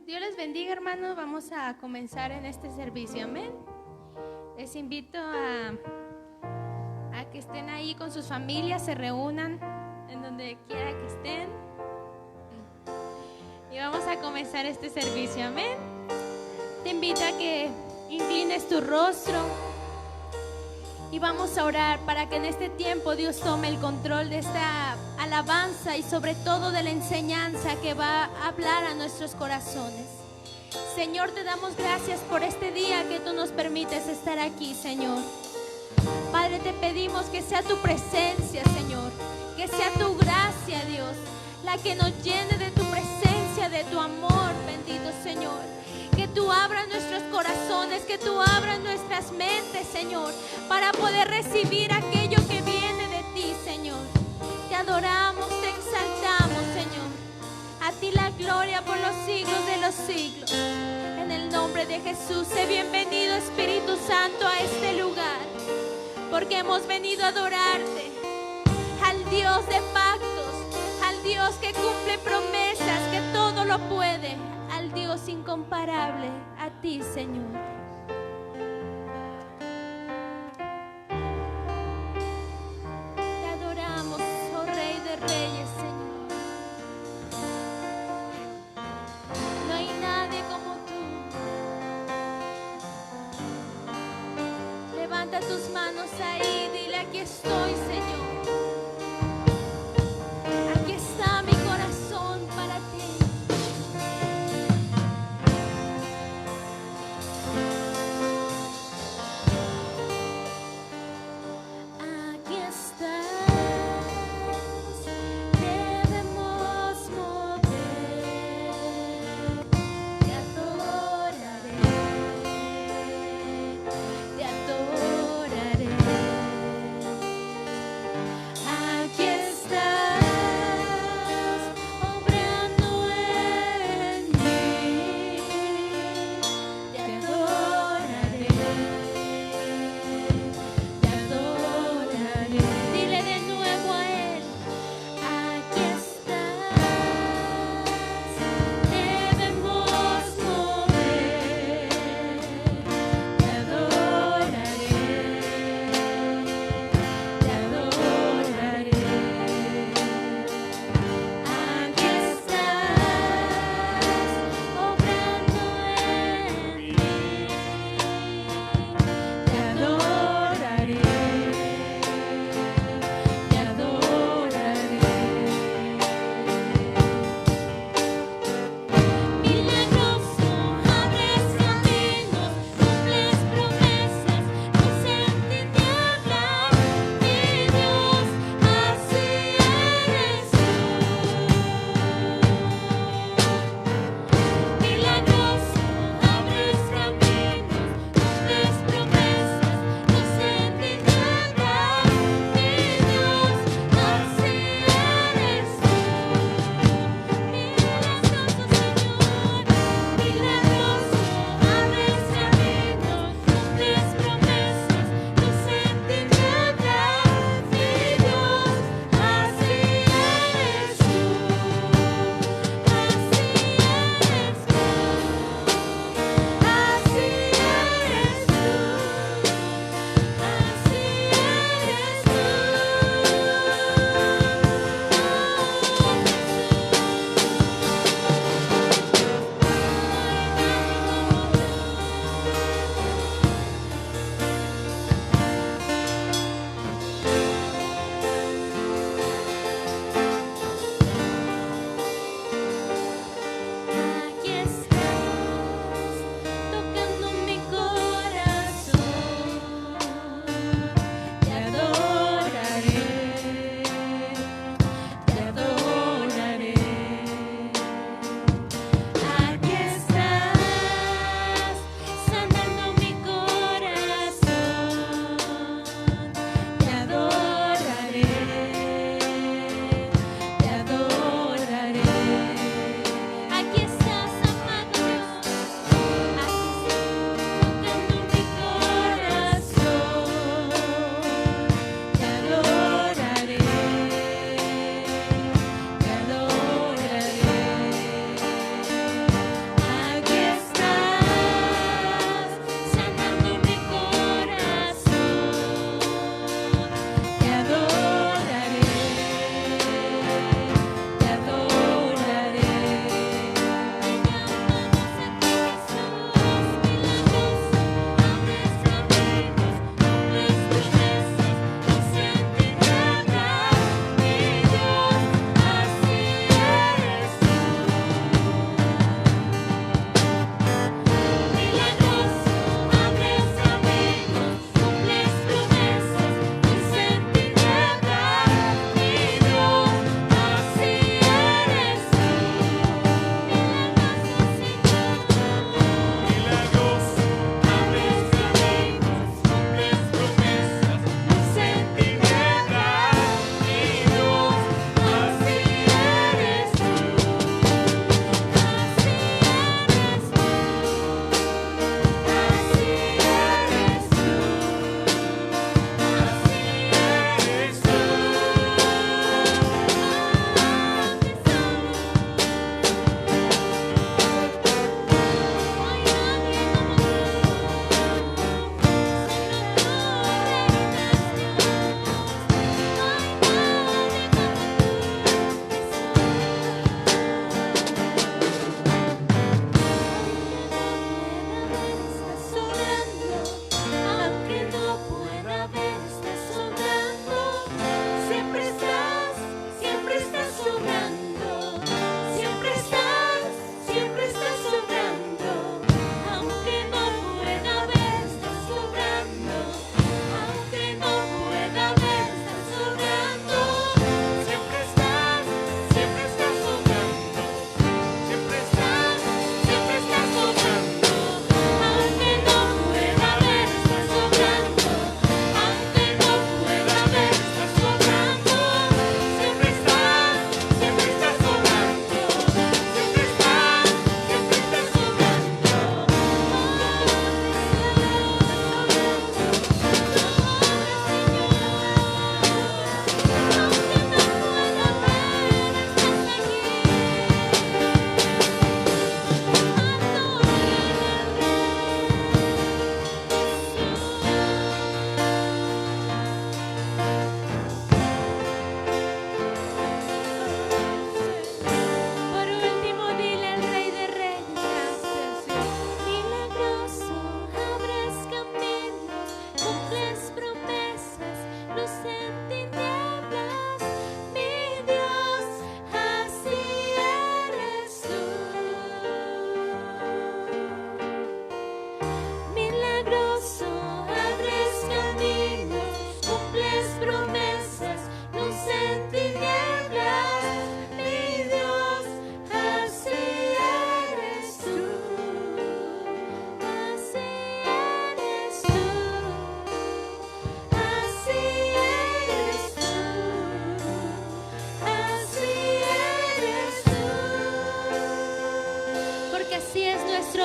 Dios les bendiga, hermanos. Vamos a comenzar en este servicio, amén. Les invito a que estén ahí con sus familias, se reúnan en donde quiera que estén. Y vamos a comenzar este servicio, amén. Te invito a que inclines tu rostro y vamos a orar para que en este tiempo Dios tome el control de esta alabanza y sobre todo de la enseñanza que va a hablar a nuestros corazones. Señor, te damos gracias por este día que tú nos permites estar aquí, Señor. Padre, te pedimos que sea tu presencia, Señor, que sea tu gracia, Dios, la que nos llene de tu presencia, de tu amor, bendito Señor. Que tú abras nuestros corazones, que tú abras nuestras mentes, Señor, para poder recibir aquello que viene de ti, Señor. Te adoramos, te exaltamos, Señor. A ti la gloria por los siglos de los siglos. En el nombre de Jesús, sé bienvenido, Espíritu Santo, a este lugar, porque hemos venido a adorarte, al Dios de pactos, al Dios que cumple promesas, que todo lo puede, al Dios incomparable, a ti, Señor. Te adoramos, oh Rey de Reyes, Señor. No hay nadie como tú. Levanta tus manos ahí, dile: aquí estoy, Señor. Aquí está mi corazón para ti. Aquí estás, debemos mover. Te adoraré, te adoraré.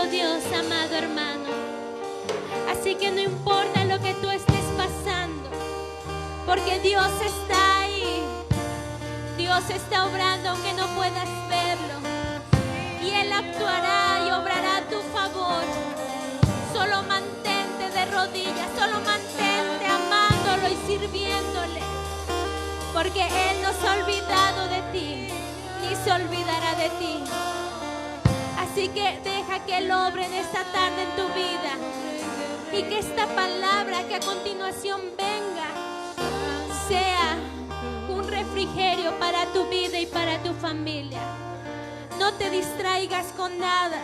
nuestro Dios, amado hermano. Así que no importa lo que tú estés pasando, porque Dios está ahí. Dios está obrando aunque no puedas verlo, y Él actuará y obrará a tu favor. Solo mantente de rodillas, solo mantente amándolo y sirviéndole, porque Él no se ha olvidado de ti, ni se olvidará de ti. Así que deja que Él obre en esta tarde en tu vida, y que esta palabra que a continuación venga sea un refrigerio para tu vida y para tu familia. No te distraigas con nada,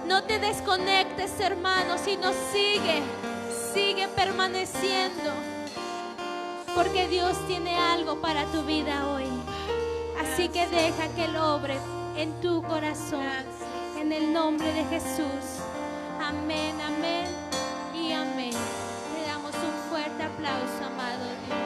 no te desconectes, hermano, sino sigue permaneciendo, porque Dios tiene algo para tu vida hoy. Así que deja que Él obre en tu corazón, en el nombre de Jesús. Amén, amén y amén. Le damos un fuerte aplauso, amado Dios.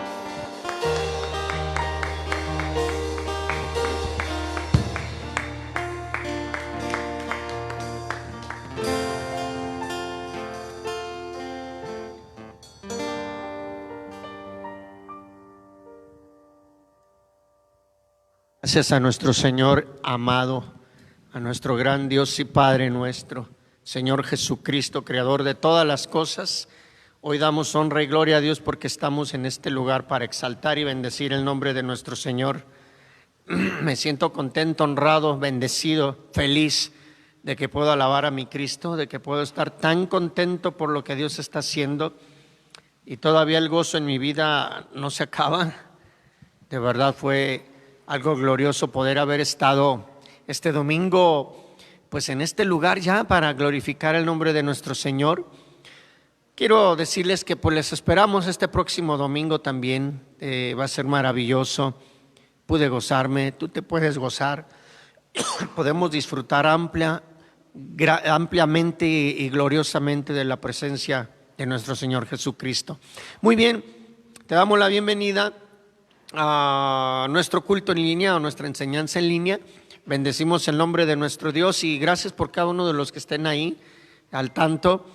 Gracias a nuestro Señor amado, a nuestro gran Dios y Padre nuestro, Señor Jesucristo, Creador de todas las cosas. Hoy damos honra y gloria a Dios porque estamos en este lugar para exaltar y bendecir el nombre de nuestro Señor. Me siento contento, honrado, bendecido, feliz de que puedo alabar a mi Cristo, de que puedo estar tan contento por lo que Dios está haciendo, y todavía el gozo en mi vida no se acaba. De verdad fue algo glorioso poder haber estado este domingo pues en este lugar ya para glorificar el nombre de nuestro Señor. Quiero decirles que pues les esperamos este próximo domingo también. Va a ser maravilloso. Pude gozarme, tú te puedes gozar. Podemos disfrutar ampliamente y gloriosamente de la presencia de nuestro Señor Jesucristo. Muy bien, te damos la bienvenida a nuestro culto en línea, a nuestra enseñanza en línea. Bendecimos el nombre de nuestro Dios y gracias por cada uno de los que estén ahí al tanto.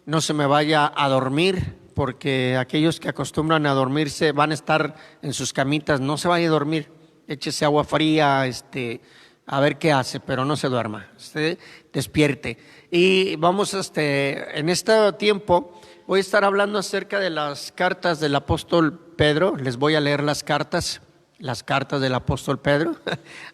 No se me vaya a dormir, porque aquellos que acostumbran a dormirse van a estar en sus camitas. No se vaya a dormir, échese agua fría, a ver qué hace, pero no se duerma, despierte. Y vamos en este tiempo voy a estar hablando acerca de las cartas del apóstol Pedro. Les voy a leer las cartas del apóstol Pedro.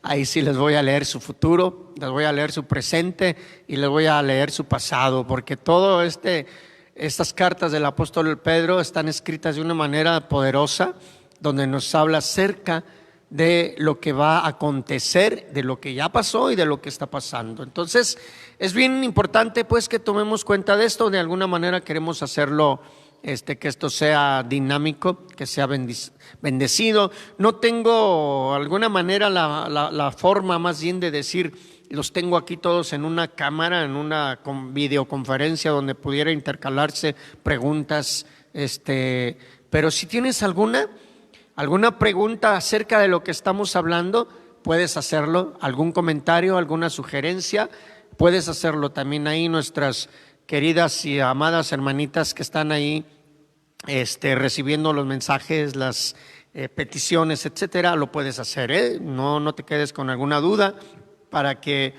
Ahí sí les voy a leer su futuro, les voy a leer su presente y les voy a leer su pasado, porque todo estas cartas del apóstol Pedro están escritas de una manera poderosa, donde nos habla acerca de lo que va a acontecer, de lo que ya pasó y de lo que está pasando. Entonces es bien importante pues que tomemos cuenta de esto. De alguna manera queremos hacerlo que esto sea dinámico, que sea bendecido. No tengo alguna manera la forma más bien de decir, los tengo aquí todos en una cámara, en una videoconferencia donde pudiera intercalarse preguntas, pero si tienes alguna pregunta acerca de lo que estamos hablando, puedes hacerlo. Algún comentario, alguna sugerencia, puedes hacerlo también ahí. Nuestras queridas y amadas hermanitas que están ahí recibiendo los mensajes, las peticiones, etcétera, lo puedes hacer, No te quedes con alguna duda para que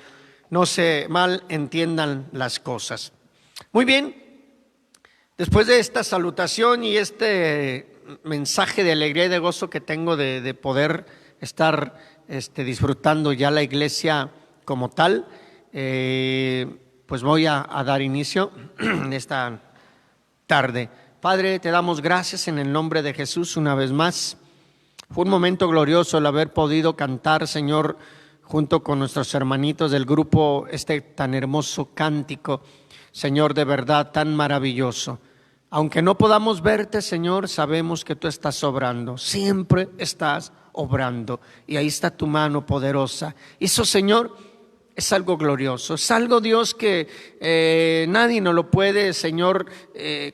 no se mal entiendan las cosas. Muy bien, después de esta salutación y mensaje de alegría y de gozo que tengo de poder estar disfrutando ya la iglesia como tal, pues voy a dar inicio en esta tarde. Padre, te damos gracias en el nombre de Jesús una vez más. Fue un momento glorioso el haber podido cantar, Señor, junto con nuestros hermanitos del grupo, tan hermoso cántico, Señor, de verdad tan maravilloso. Aunque no podamos verte, Señor, sabemos que tú estás obrando, siempre estás obrando, y ahí está tu mano poderosa. Hizo, Señor, es algo glorioso, es algo, Dios, que nadie nos lo puede, Señor,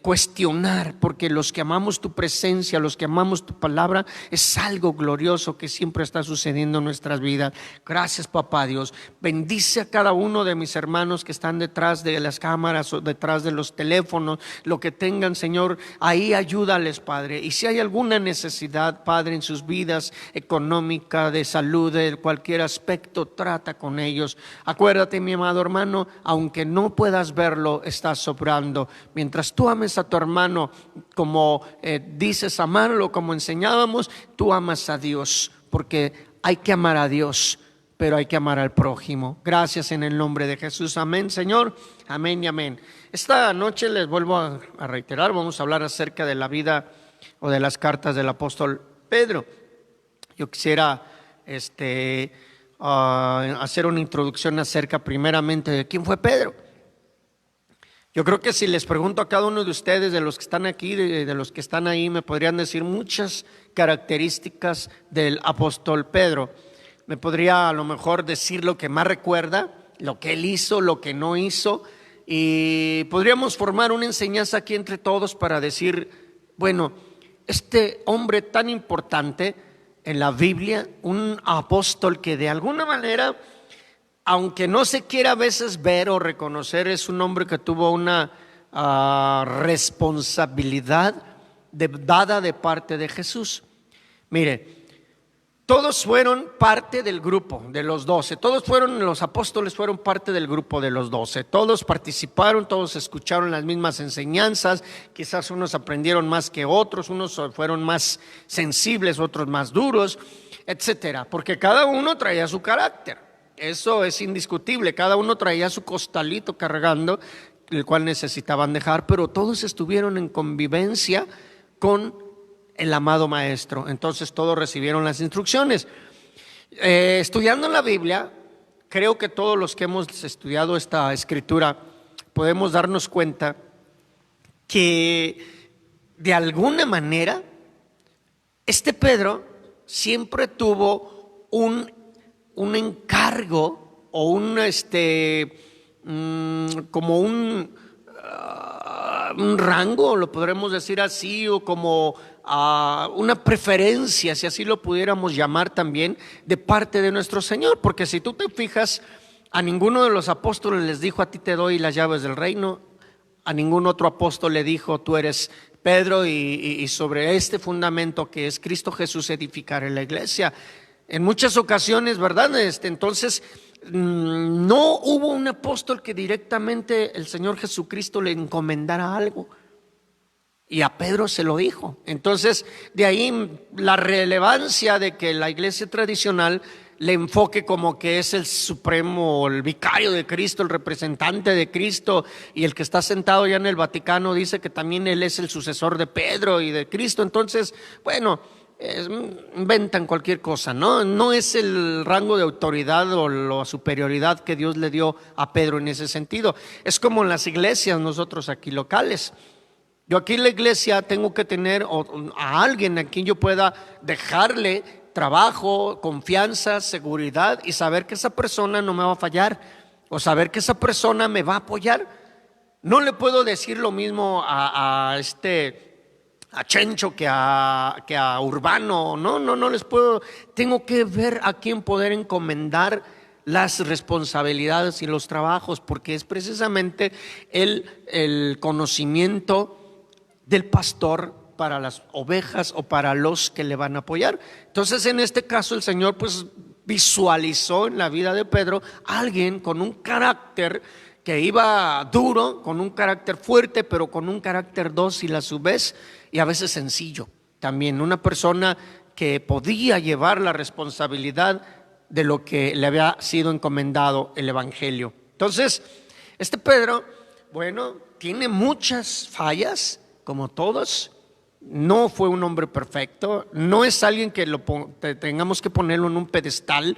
cuestionar, porque los que amamos tu presencia, los que amamos tu palabra, es algo glorioso que siempre está sucediendo en nuestras vidas. Gracias, papá Dios. Bendice a cada uno de mis hermanos que están detrás de las cámaras o detrás de los teléfonos, lo que tengan, Señor, ahí ayúdales, Padre. Y si hay alguna necesidad, Padre, en sus vidas económica, de salud, de cualquier aspecto, trata con ellos. Acuérdate, mi amado hermano, aunque no puedas verlo, estás obrando. Mientras tú ames a tu hermano como dices amarlo, como enseñábamos, tú amas a Dios, porque hay que amar a Dios, pero hay que amar al prójimo. Gracias en el nombre de Jesús. Amén, Señor. Amén y amén. Esta noche les vuelvo a reiterar, vamos a hablar acerca de la vida o de las cartas del apóstol Pedro. Yo quisiera hacer una introducción acerca primeramente de quién fue Pedro. Yo creo que si les pregunto a cada uno de ustedes, de los que están aquí, de los que están ahí, me podrían decir muchas características del apóstol Pedro. Me podría a lo mejor decir lo que más recuerda, lo que él hizo, lo que no hizo, y podríamos formar una enseñanza aquí entre todos para decir, bueno, este hombre tan importante en la Biblia, un apóstol que de alguna manera, aunque no se quiera a veces ver o reconocer, es un hombre que tuvo una responsabilidad dada de parte de Jesús. Mire, todos fueron parte del grupo de los 12, los apóstoles fueron parte del grupo de los 12, todos participaron, todos escucharon las mismas enseñanzas, quizás unos aprendieron más que otros, unos fueron más sensibles, otros más duros, etcétera, porque cada uno traía su carácter, eso es indiscutible, cada uno traía su costalito cargando, el cual necesitaban dejar, pero todos estuvieron en convivencia con el amado maestro. Entonces todos recibieron las instrucciones. Estudiando la Biblia, creo que todos los que hemos estudiado esta escritura podemos darnos cuenta que de alguna manera este Pedro siempre tuvo un encargo o como un rango, lo podremos decir así, o como una preferencia, si así lo pudiéramos llamar también, de parte de nuestro Señor, porque si tú te fijas, a ninguno de los apóstoles les dijo: a ti te doy las llaves del reino, a ningún otro apóstol le dijo: tú eres Pedro y sobre este fundamento que es Cristo Jesús edificaré la iglesia. En muchas ocasiones, ¿verdad? Entonces no hubo un apóstol que directamente el Señor Jesucristo le encomendara algo, y a Pedro se lo dijo. Entonces de ahí la relevancia de que la iglesia tradicional le enfoque como que es el supremo, el vicario de Cristo, el representante de Cristo, y el que está sentado ya en el Vaticano dice que también él es el sucesor de Pedro y de Cristo. Entonces, bueno, inventan cualquier cosa, ¿no? No es el rango de autoridad o la superioridad que Dios le dio a Pedro en ese sentido. Es como en las iglesias, nosotros aquí locales. Yo aquí en la iglesia tengo que tener a alguien a quien yo pueda dejarle trabajo, confianza, seguridad, y saber que esa persona no me va a fallar, o saber que esa persona me va a apoyar. No le puedo decir lo mismo a Chencho que a Urbano, no les puedo. Tengo que ver a quién poder encomendar las responsabilidades y los trabajos, porque es precisamente el conocimiento del pastor para las ovejas o para los que le van a apoyar. Entonces, en este caso, el Señor pues visualizó en la vida de Pedro a alguien con un carácter que iba duro, con un carácter fuerte, pero con un carácter dócil a su vez, y a veces sencillo también. Una persona que podía llevar la responsabilidad de lo que le había sido encomendado el evangelio. Entonces, este Pedro, bueno, tiene muchas fallas, como todos. No fue un hombre perfecto, no es alguien que tengamos que ponerlo en un pedestal,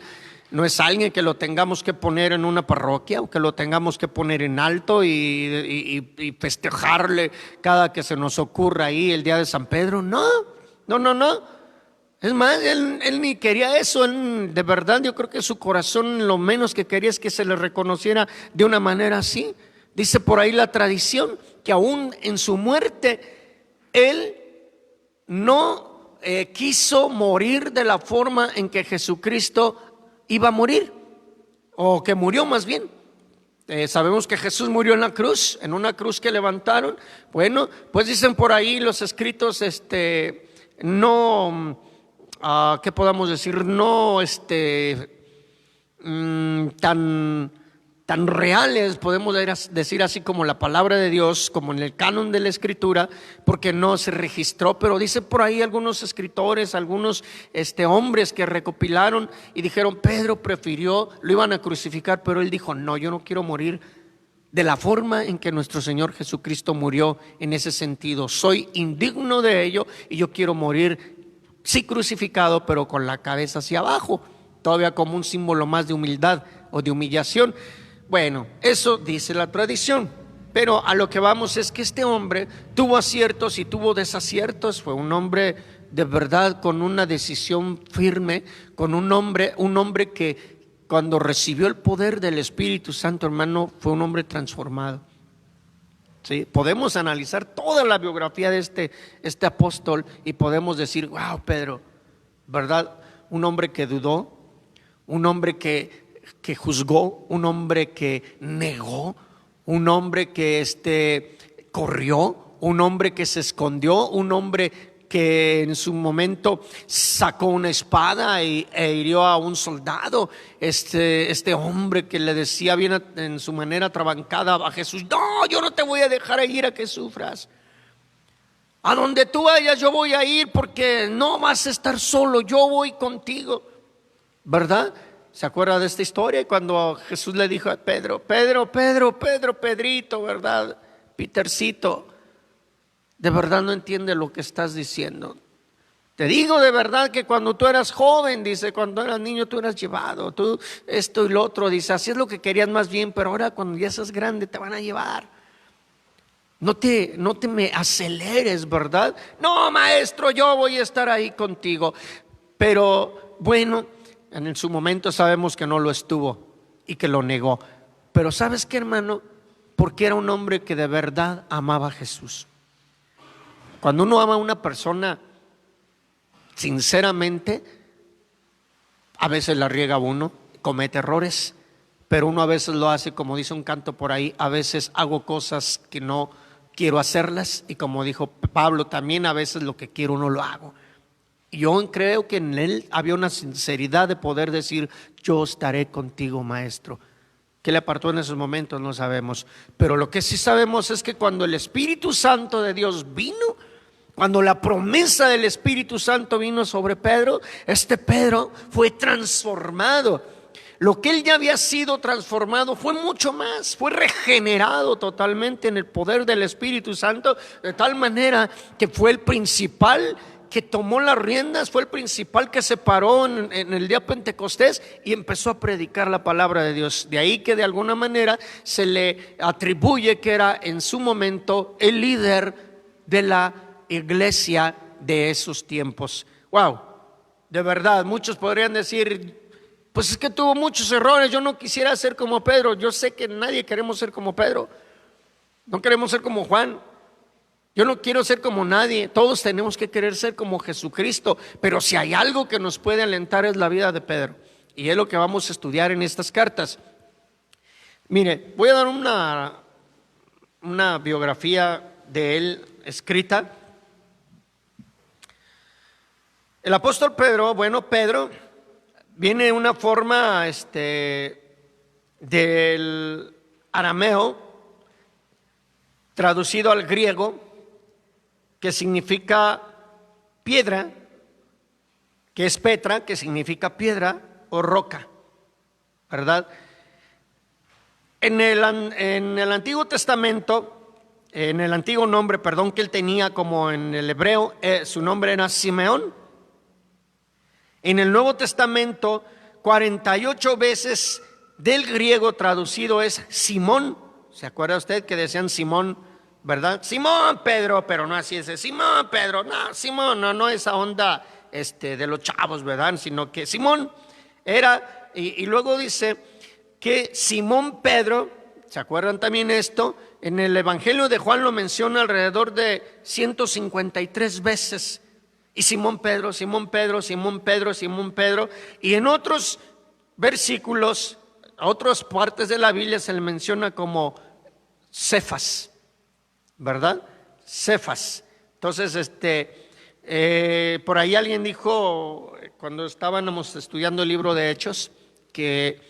no es alguien que lo tengamos que poner en una parroquia o que lo tengamos que poner en alto y festejarle cada que se nos ocurra ahí el día de San Pedro. No. Es más, él ni quería eso. De verdad, yo creo que su corazón lo menos que quería es que se le reconociera de una manera así. Dice por ahí la tradición que aún en su muerte él no quiso morir de la forma en que Jesucristo iba a morir, o que murió más bien. Sabemos que Jesús murió en una cruz que levantaron. Bueno, pues dicen por ahí los escritos, no, ¿qué podamos decir? No, tan reales, podemos decir así, como la palabra de Dios, como en el canon de la Escritura, porque no se registró. Pero dice por ahí algunos escritores, algunos hombres que recopilaron y dijeron: Pedro prefirió, lo iban a crucificar, pero él dijo: no, yo no quiero morir de la forma en que nuestro Señor Jesucristo murió. En ese sentido, soy indigno de ello y yo quiero morir, sí, crucificado, pero con la cabeza hacia abajo, todavía como un símbolo más de humildad o de humillación. Bueno, eso dice la tradición, pero a lo que vamos es que este hombre tuvo aciertos y tuvo desaciertos. Fue un hombre de verdad con una decisión firme, con un hombre que cuando recibió el poder del Espíritu Santo, hermano, fue un hombre transformado. ¿Sí? Podemos analizar toda la biografía de este apóstol y podemos decir: wow, Pedro, ¿verdad? Un hombre que dudó, un hombre que juzgó, un hombre que negó, un hombre que corrió, un hombre que se escondió, un hombre que en su momento sacó una espada e hirió a un soldado. Este hombre que le decía bien en su manera trabancada a Jesús: no, yo no te voy a dejar ir a que sufras. A donde tú vayas yo voy a ir, porque no vas a estar solo, yo voy contigo, ¿verdad? ¿Se acuerda de esta historia? Cuando Jesús le dijo a Pedro: Pedrito, ¿verdad? Petercito, de verdad no entiende lo que estás diciendo. Te digo de verdad que cuando tú eras joven, dice, cuando eras niño tú eras llevado, tú esto y lo otro, dice, así es lo que querías más bien, pero ahora cuando ya seas grande te van a llevar. No te me aceleres, ¿verdad? No, maestro, yo voy a estar ahí contigo. Pero bueno, en su momento sabemos que no lo estuvo y que lo negó. Pero ¿sabes qué, hermano? Porque era un hombre que de verdad amaba a Jesús. Cuando uno ama a una persona sinceramente, a veces la riega uno, comete errores, pero uno a veces lo hace, como dice un canto por ahí: a veces hago cosas que no quiero hacerlas, y como dijo Pablo también, a veces lo que quiero no lo hago. Yo creo que en él había una sinceridad de poder decir: yo estaré contigo, maestro. ¿Qué le apartó en esos momentos? No sabemos. Pero lo que sí sabemos es que cuando el Espíritu Santo de Dios vino, cuando la promesa del Espíritu Santo vino sobre Pedro, Pedro fue transformado. Lo que él ya había sido transformado fue mucho más, fue regenerado totalmente en el poder del Espíritu Santo, de tal manera que fue el principal que tomó las riendas, fue el principal que se paró en el día Pentecostés y empezó a predicar la palabra de Dios. De ahí que de alguna manera se le atribuye que era en su momento el líder de la iglesia de esos tiempos. Wow, de verdad, muchos podrían decir: pues es que tuvo muchos errores, yo no quisiera ser como Pedro. Yo sé que nadie queremos ser como Pedro, no queremos ser como Juan. Yo no quiero ser como nadie, todos tenemos que querer ser como Jesucristo. Pero si hay algo que nos puede alentar es la vida de Pedro, y es lo que vamos a estudiar en estas cartas. Mire, voy a dar una biografía de él escrita. El apóstol Pedro, Pedro viene de una forma del arameo traducido al griego, que significa piedra, que es Petra, que significa piedra o roca, ¿verdad? En el Antiguo Testamento, en el antiguo nombre, que él tenía como en el hebreo, su nombre era Simeón. En el Nuevo Testamento, 48 veces del griego traducido es Simón. ¿Se acuerda usted que decían Simón, verdad? Simón Pedro, pero no así es, Simón Pedro, no, Simón, no esa onda de los chavos, ¿verdad? Sino que Simón era, y luego dice que Simón Pedro, ¿se acuerdan también esto? En el Evangelio de Juan lo menciona alrededor de 153 veces. Y Simón Pedro, Simón Pedro, Simón Pedro, Simón Pedro. Y en otros versículos, a otras partes de la Biblia se le menciona como Cefas, ¿verdad? Cefas. Entonces, por ahí alguien dijo, cuando estábamos estudiando el libro de Hechos, que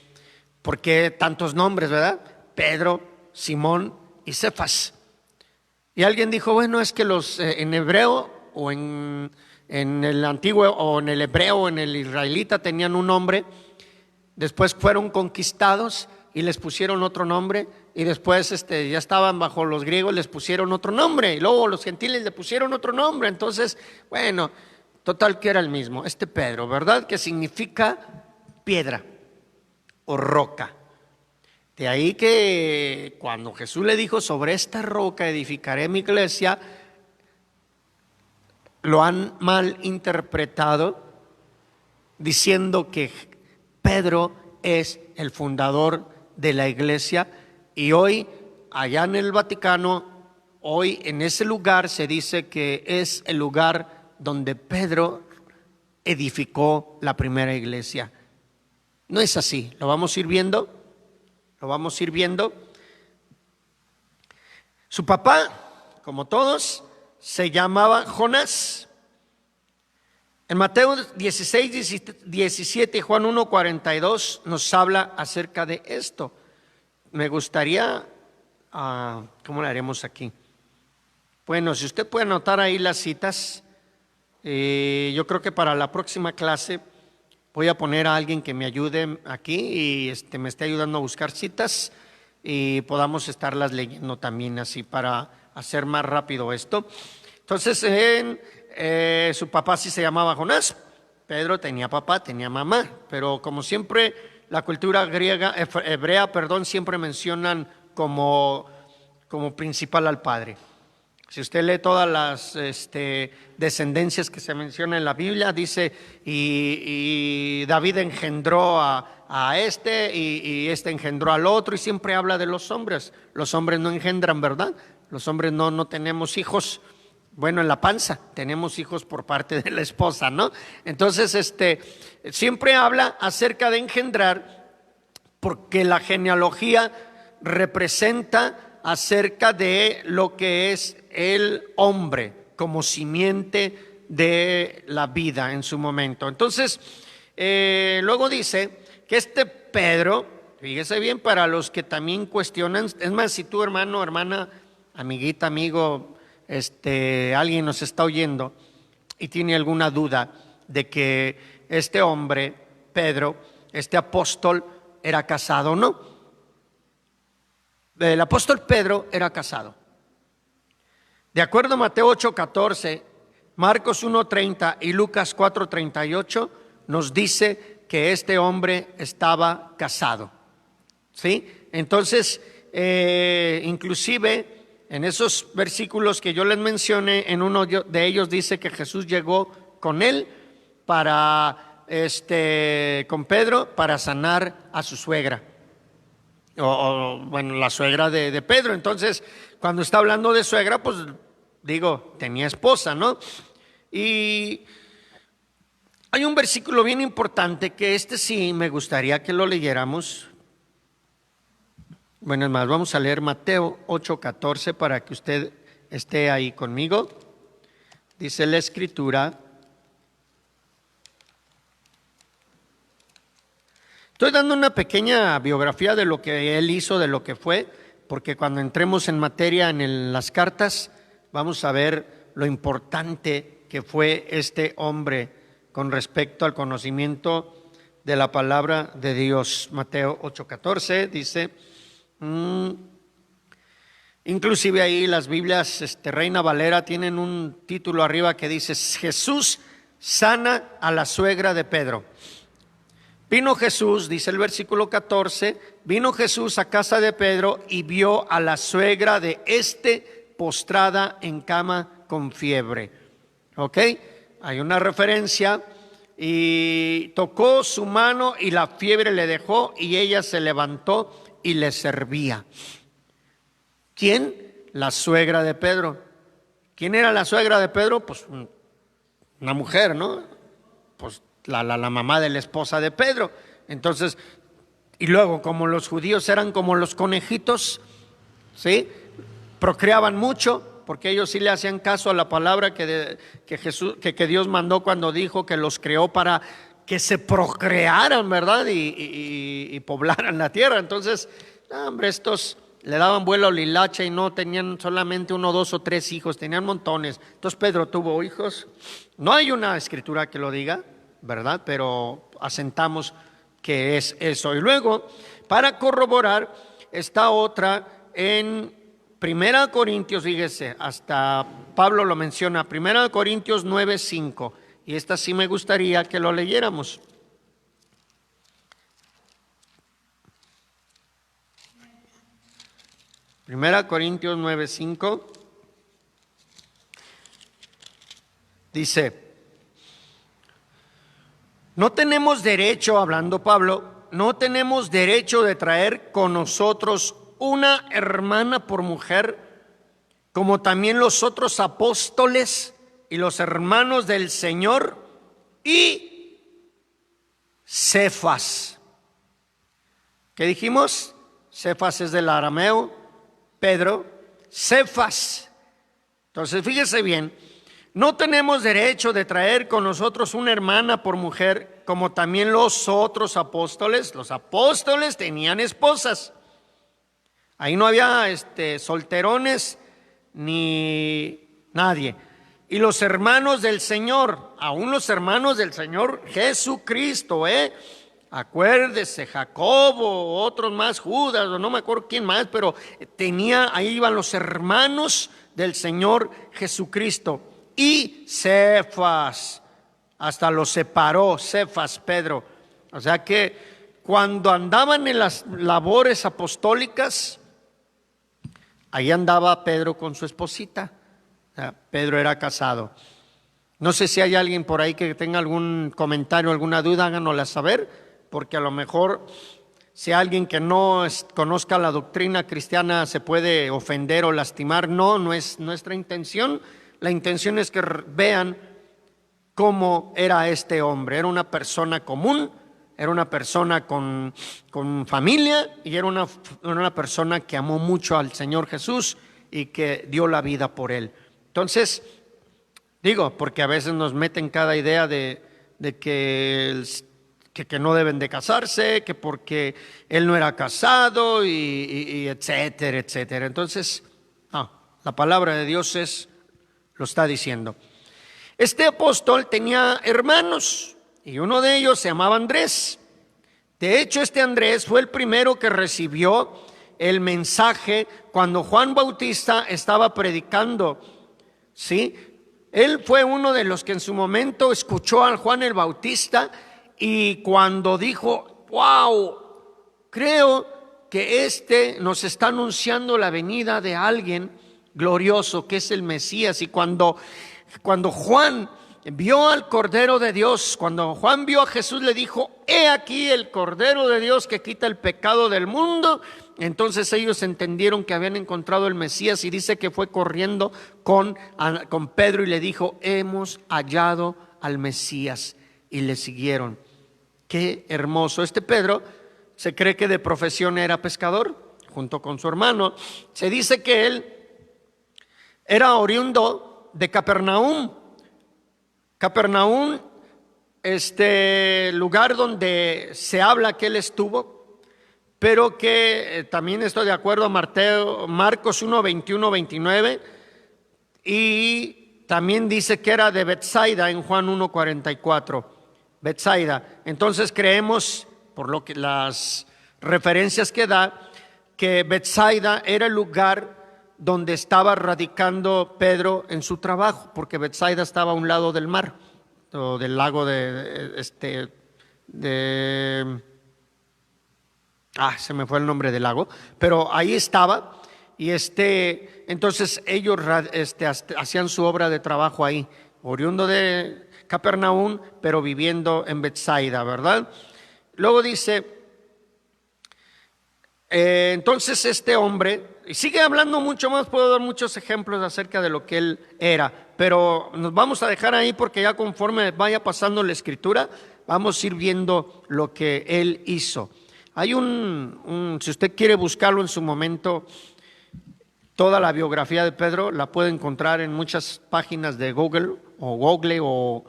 ¿por qué tantos nombres, verdad? Pedro, Simón y Cefas. Y alguien dijo, bueno, es que los en hebreo o en el antiguo o en el hebreo, en el israelita tenían un nombre, después fueron conquistados y les pusieron otro nombre, y después ya estaban bajo los griegos, les pusieron otro nombre, y luego los gentiles le pusieron otro nombre. Entonces, bueno, total que era el mismo, Pedro, ¿verdad? Que significa piedra o roca. De ahí que cuando Jesús le dijo, sobre esta roca edificaré mi iglesia, lo han mal interpretado diciendo que Pedro es el fundador de la iglesia, y hoy allá en el Vaticano, hoy en ese lugar se dice que es el lugar donde Pedro edificó la primera iglesia. No es así, lo vamos a ir viendo, Su papá, como todos, se llamaba Jonás. En Mateo 16, 17 y Juan 1, 42 nos habla acerca de esto. Me gustaría, ¿cómo lo haremos aquí? Bueno, si usted puede anotar ahí las citas, yo creo que para la próxima clase voy a poner a alguien que me ayude aquí y me esté ayudando a buscar citas y podamos estarlas leyendo también, así para hacer más rápido esto. Entonces, su papá sí se llamaba Jonás. Pedro tenía papá, tenía mamá, pero como siempre la cultura hebrea, siempre mencionan como principal al padre. Si usted lee todas las descendencias que se mencionan en la Biblia, dice, y David engendró a y engendró al otro, y siempre habla de los hombres. Los hombres no engendran, ¿verdad? Los hombres no tenemos hijos. Bueno, en la panza tenemos hijos por parte de la esposa, ¿no? Entonces, siempre habla acerca de engendrar, porque la genealogía representa acerca de lo que es el hombre como simiente de la vida en su momento. Entonces, luego dice que Pedro, fíjese bien, para los que también cuestionan, es más, si tú, hermano, hermana, amiguita, amigo, alguien nos está oyendo y tiene alguna duda de que este hombre, Pedro, apóstol, era casado o no. El apóstol Pedro era casado. De acuerdo a Mateo 8:14, Marcos 1:30 y Lucas 4:38, nos dice que este hombre estaba casado. ¿Sí? Entonces, inclusive en esos versículos que yo les mencioné, en uno de ellos dice que Jesús llegó con él con Pedro, para sanar a su suegra. Bueno, la suegra de Pedro. Entonces, cuando está hablando de suegra, pues tenía esposa, ¿no? Y hay un versículo bien importante que sí me gustaría que lo leyéramos. Bueno, es más, vamos a leer Mateo 8:14 para que usted esté ahí conmigo. Dice la escritura. Estoy dando una pequeña biografía de lo que él hizo, de lo que fue, porque cuando entremos en materia en las cartas, vamos a ver lo importante que fue este hombre con respecto al conocimiento de la palabra de Dios. Mateo 8:14 dice, inclusive ahí las Biblias Reina Valera tienen un título arriba que dice, Jesús sana a la suegra de Pedro. Vino Jesús, dice el versículo 14, vino Jesús a casa de Pedro y vio a la suegra de postrada en cama con fiebre. ¿Ok? hay una referencia, y tocó su mano y la fiebre le dejó y ella se levantó y le servía. ¿Quién? La suegra de Pedro. ¿Quién era la suegra de Pedro? Pues una mujer, ¿no? Pues la mamá de la esposa de Pedro. Entonces, y luego como los judíos eran como los conejitos, ¿sí? Procreaban mucho, porque ellos sí le hacían caso a la palabra que Dios mandó cuando dijo que los creó para que se procrearan, ¿verdad? Y poblaran la tierra. Entonces, hombre, estos le daban vuelo a la hilacha y no tenían solamente 1, 2 o 3 hijos, tenían montones. Entonces Pedro tuvo hijos. No hay una escritura que lo diga, ¿verdad? Pero asentamos que es eso. Y luego, para corroborar, está otra en 1 Corintios, fíjese, hasta Pablo lo menciona, 1 Corintios 9:5, y esta sí me gustaría que lo leyéramos. Primera Corintios 9:5 dice: no tenemos derecho, hablando Pablo, no tenemos derecho de traer con nosotros una hermana por mujer, como también los otros apóstoles y los hermanos del Señor y Cefas. ¿Qué dijimos? Cefas es del arameo, Pedro, Cefas. Entonces fíjese bien, no tenemos derecho de traer con nosotros una hermana por mujer, como también los otros apóstoles. Los apóstoles tenían esposas. Ahí no había solterones ni nadie. Y los hermanos del Señor, aún los hermanos del Señor Jesucristo, acuérdese, Jacobo, otros más, Judas, o no me acuerdo quién más, pero ahí iban los hermanos del Señor Jesucristo. Y Cefas, hasta los separó, Cefas, Pedro. O sea que cuando andaban en las labores apostólicas, ahí andaba Pedro con su esposita. O sea, Pedro era casado. No sé si hay alguien por ahí que tenga algún comentario, alguna duda, háganosla saber, porque a lo mejor si alguien que no conozca la doctrina cristiana se puede ofender o lastimar. No es nuestra intención. La intención es que vean cómo era este hombre. Era una persona común, era una persona con familia y era una persona que amó mucho al Señor Jesús y que dio la vida por él. Entonces, digo, porque a veces nos meten cada idea de que no deben de casarse, que porque él no era casado y etcétera, etcétera. Entonces, la palabra de Dios lo está diciendo. Este apóstol tenía hermanos y uno de ellos se llamaba Andrés. De hecho, este Andrés fue el primero que recibió el mensaje cuando Juan Bautista estaba predicando, ¿sí? Él fue uno de los que en su momento escuchó a Juan el Bautista y cuando dijo, wow, creo que nos está anunciando la venida de alguien glorioso que es el Mesías. Y cuando Juan vio al Cordero de Dios, cuando Juan vio a Jesús, le dijo: he aquí el Cordero de Dios que quita el pecado del mundo. Entonces ellos entendieron que habían encontrado el Mesías, y dice que fue corriendo con Pedro y le dijo: hemos hallado al Mesías, y le siguieron. Qué hermoso. Este Pedro se cree que de profesión era pescador, junto con su hermano. Se dice que él era oriundo de Capernaum. Capernaum, lugar donde se habla que él estuvo, pero que también estoy de acuerdo a Marcos 1, 21, 29, y también dice que era de Betsaida en Juan 1, 44. Betsaida. Entonces creemos, por lo que las referencias que da, que Betsaida era el lugar donde estaba radicando Pedro en su trabajo, porque Betsaida estaba a un lado del mar, o del lago se me fue el nombre del lago, pero ahí estaba. Y entonces ellos hacían su obra de trabajo ahí, oriundo de Capernaum, pero viviendo en Betsaida, ¿verdad? Luego dice, entonces este hombre, y sigue hablando mucho más, puedo dar muchos ejemplos acerca de lo que él era, pero nos vamos a dejar ahí porque ya conforme vaya pasando la escritura, vamos a ir viendo lo que él hizo. Hay si usted quiere buscarlo en su momento, toda la biografía de Pedro la puede encontrar en muchas páginas de Google o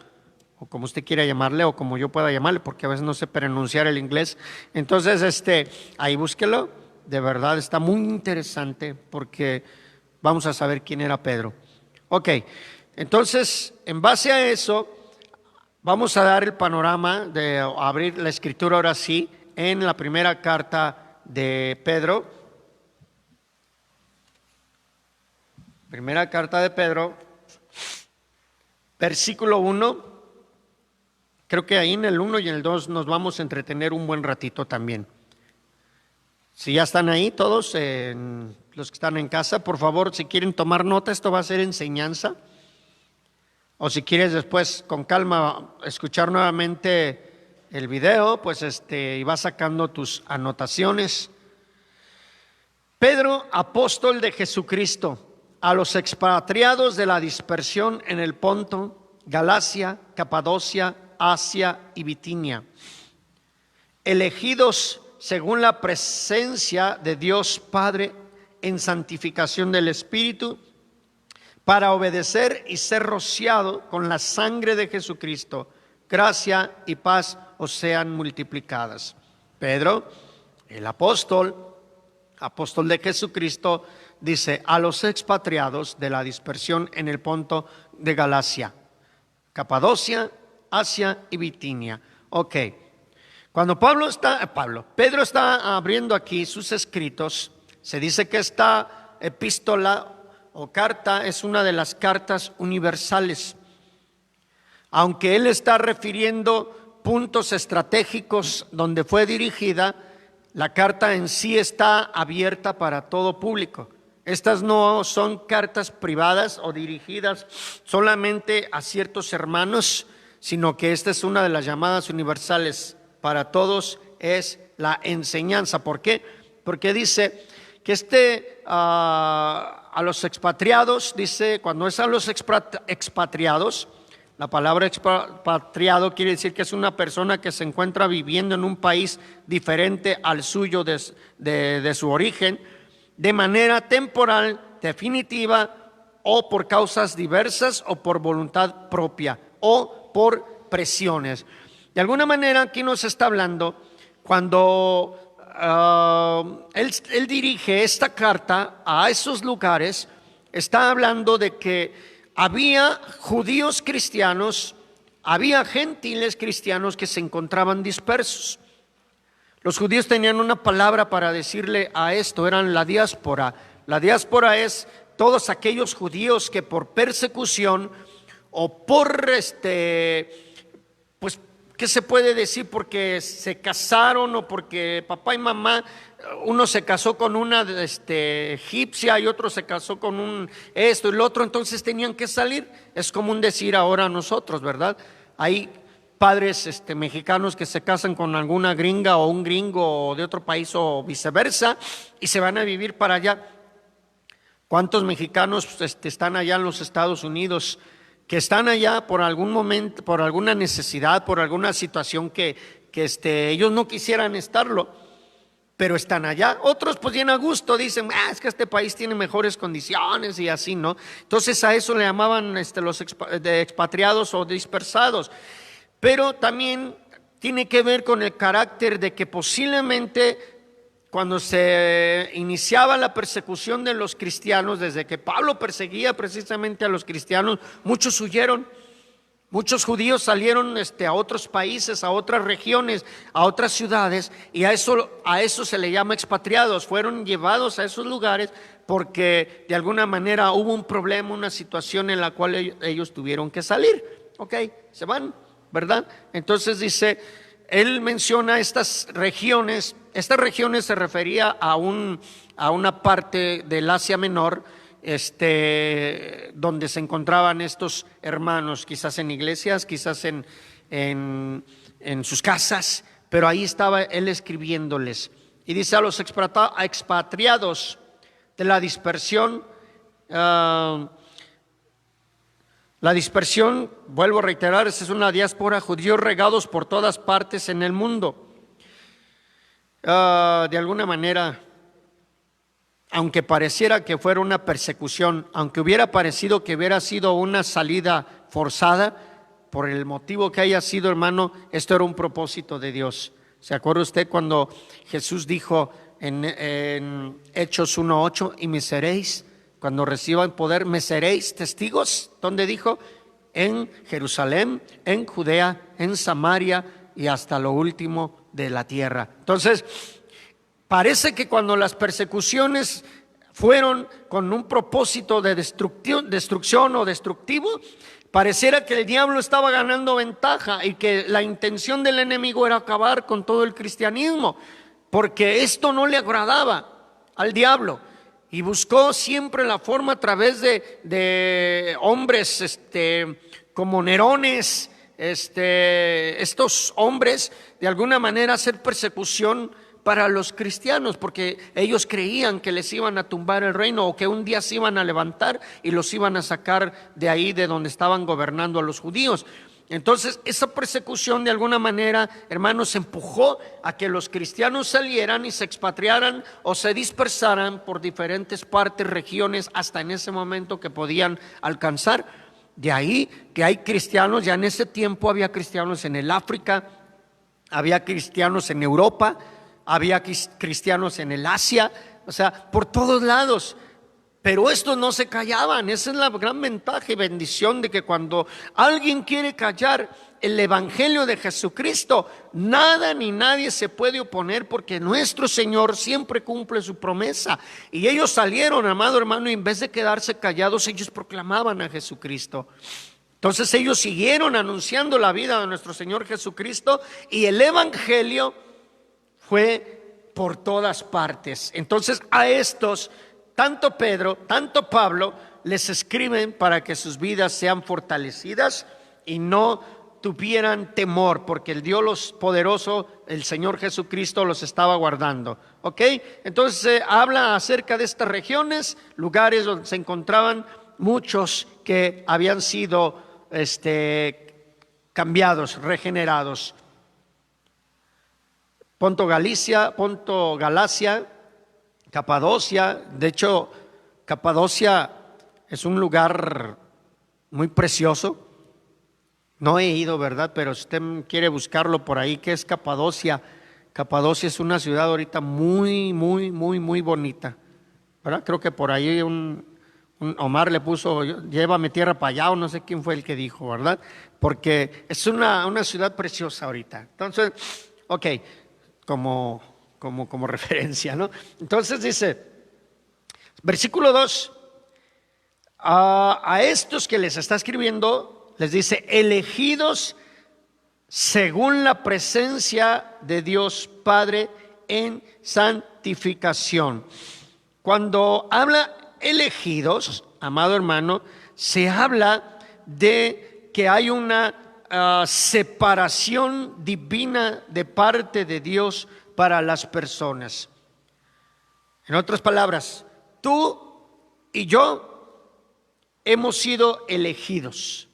como usted quiera llamarle, o como yo pueda llamarle, porque a veces no sé pronunciar el inglés. Entonces, ahí búsquelo. De verdad está muy interesante porque vamos a saber quién era Pedro. Ok, entonces, en base a eso, vamos a dar el panorama de abrir la escritura ahora sí en la primera carta de Pedro. Primera carta de Pedro, versículo 1. Creo que ahí en el 1 y en el 2 nos vamos a entretener un buen ratito también. Si ya están ahí todos, los que están en casa, por favor, si quieren tomar nota, esto va a ser enseñanza. O si quieres después con calma escuchar nuevamente el video, pues y vas sacando tus anotaciones. Pedro, apóstol de Jesucristo, a los expatriados de la dispersión en el Ponto, Galacia, Capadocia, Asia y Bitinia, elegidos según la presencia de Dios Padre en santificación del Espíritu, para obedecer y ser rociado con la sangre de Jesucristo, gracia y paz os sean multiplicadas. Pedro, el apóstol de Jesucristo, dice a los expatriados de la dispersión en el Ponto de Galacia, Capadocia, Asia y Bitinia. Ok, cuando Pedro está abriendo aquí sus escritos, se dice que esta epístola o carta es una de las cartas universales, aunque él está refiriendo puntos estratégicos donde fue dirigida. La carta en sí está abierta para todo público. Estas no son cartas privadas o dirigidas solamente a ciertos hermanos, sino que esta es una de las llamadas universales para todos, es la enseñanza. ¿Por qué? Porque dice que a los expatriados, dice, cuando es a los expatriados, la palabra expatriado quiere decir que es una persona que se encuentra viviendo en un país diferente al suyo de su origen, de manera temporal, definitiva, o por causas diversas, o por voluntad propia, o por presiones. De alguna manera aquí nos está hablando, cuando él dirige esta carta a esos lugares, está hablando de que había judíos cristianos, había gentiles cristianos que se encontraban dispersos. Los judíos tenían una palabra para decirle a esto, eran la diáspora. La diáspora es todos aquellos judíos que por persecución o por pues, ¿qué se puede decir? Porque se casaron o porque papá y mamá, uno se casó con una egipcia y otro se casó con esto y lo otro, entonces tenían que salir. Es común decir ahora nosotros, ¿verdad? Hay padres mexicanos que se casan con alguna gringa o un gringo de otro país o viceversa y se van a vivir para allá. ¿Cuántos mexicanos están allá en los Estados Unidos que están allá por algún momento, por alguna necesidad, por alguna situación que ellos no quisieran estarlo, pero están allá? Otros pues bien a gusto dicen, es que este país tiene mejores condiciones y así, ¿no? Entonces a eso le llamaban los expatriados o dispersados. Pero también tiene que ver con el carácter de que posiblemente cuando se iniciaba la persecución de los cristianos, desde que Pablo perseguía precisamente a los cristianos, muchos huyeron. Muchos judíos salieron a otros países, a otras regiones, a otras ciudades, y a eso se le llama expatriados. Fueron llevados a esos lugares porque de alguna manera hubo un problema, una situación en la cual ellos tuvieron que salir. Ok, se van, ¿verdad? Entonces dice, él menciona estas regiones se refería a una parte del Asia Menor, donde se encontraban estos hermanos, quizás en iglesias, quizás en sus casas, pero ahí estaba él escribiéndoles. Y dice: a los expatriados de la dispersión, vuelvo a reiterar, esa es una diáspora, judíos regados por todas partes en el mundo. De alguna manera, aunque pareciera que fuera una persecución, aunque hubiera parecido que hubiera sido una salida forzada, por el motivo que haya sido, hermano, esto era un propósito de Dios. ¿Se acuerda usted cuando Jesús dijo en Hechos 1:8: y me seréis, cuando reciban poder, me seréis testigos? ¿Dónde dijo? En Jerusalén, en Judea, en Samaria y hasta lo último de la tierra. Entonces, parece que cuando las persecuciones fueron con un propósito de destrucción o destructivo, pareciera que el diablo estaba ganando ventaja y que la intención del enemigo era acabar con todo el cristianismo, porque esto no le agradaba al diablo. Y buscó siempre la forma a través de hombres como Nerones, estos hombres, de alguna manera hacer persecución para los cristianos, porque ellos creían que les iban a tumbar el reino, o que un día se iban a levantar y los iban a sacar de ahí, de donde estaban gobernando a los judíos. Entonces, esa persecución de alguna manera, hermanos, empujó a que los cristianos salieran y se expatriaran o se dispersaran por diferentes partes, regiones, hasta en ese momento que podían alcanzar. De ahí que hay cristianos, ya en ese tiempo había cristianos en el África, había cristianos en Europa, había cristianos en el Asia, o sea, por todos lados. Pero estos no se callaban. Esa es la gran ventaja y bendición de que cuando alguien quiere callar el evangelio de Jesucristo, nada ni nadie se puede oponer, porque nuestro Señor siempre cumple su promesa. Y ellos salieron, amado hermano, y en vez de quedarse callados, ellos proclamaban a Jesucristo. Entonces ellos siguieron anunciando la vida de nuestro Señor Jesucristo, y el evangelio fue por todas partes. Entonces a estos, tanto Pedro, tanto Pablo, les escriben para que sus vidas sean fortalecidas y no tuvieran temor, porque el Dios poderoso, el Señor Jesucristo, los estaba guardando. ¿Ok? Entonces habla acerca de estas regiones, lugares donde se encontraban muchos que habían sido cambiados, regenerados. Ponto, Galacia, Capadocia. De hecho, Capadocia es un lugar muy precioso. No he ido, ¿verdad? Pero si usted quiere buscarlo por ahí, ¿qué es Capadocia? Capadocia es una ciudad ahorita muy, muy, muy, muy bonita, ¿verdad? Creo que por ahí un Omar le puso: llévame tierra para allá, o no sé quién fue el que dijo, ¿verdad? Porque es una ciudad preciosa ahorita. Entonces, ok, como referencia, ¿no? Entonces dice, versículo 2, a estos que les está escribiendo, les dice: elegidos según la presencia de Dios Padre en santificación. Cuando habla elegidos, amado hermano, se habla de que hay una separación divina de parte de Dios para las personas. En otras palabras, tú y yo hemos sido elegidos.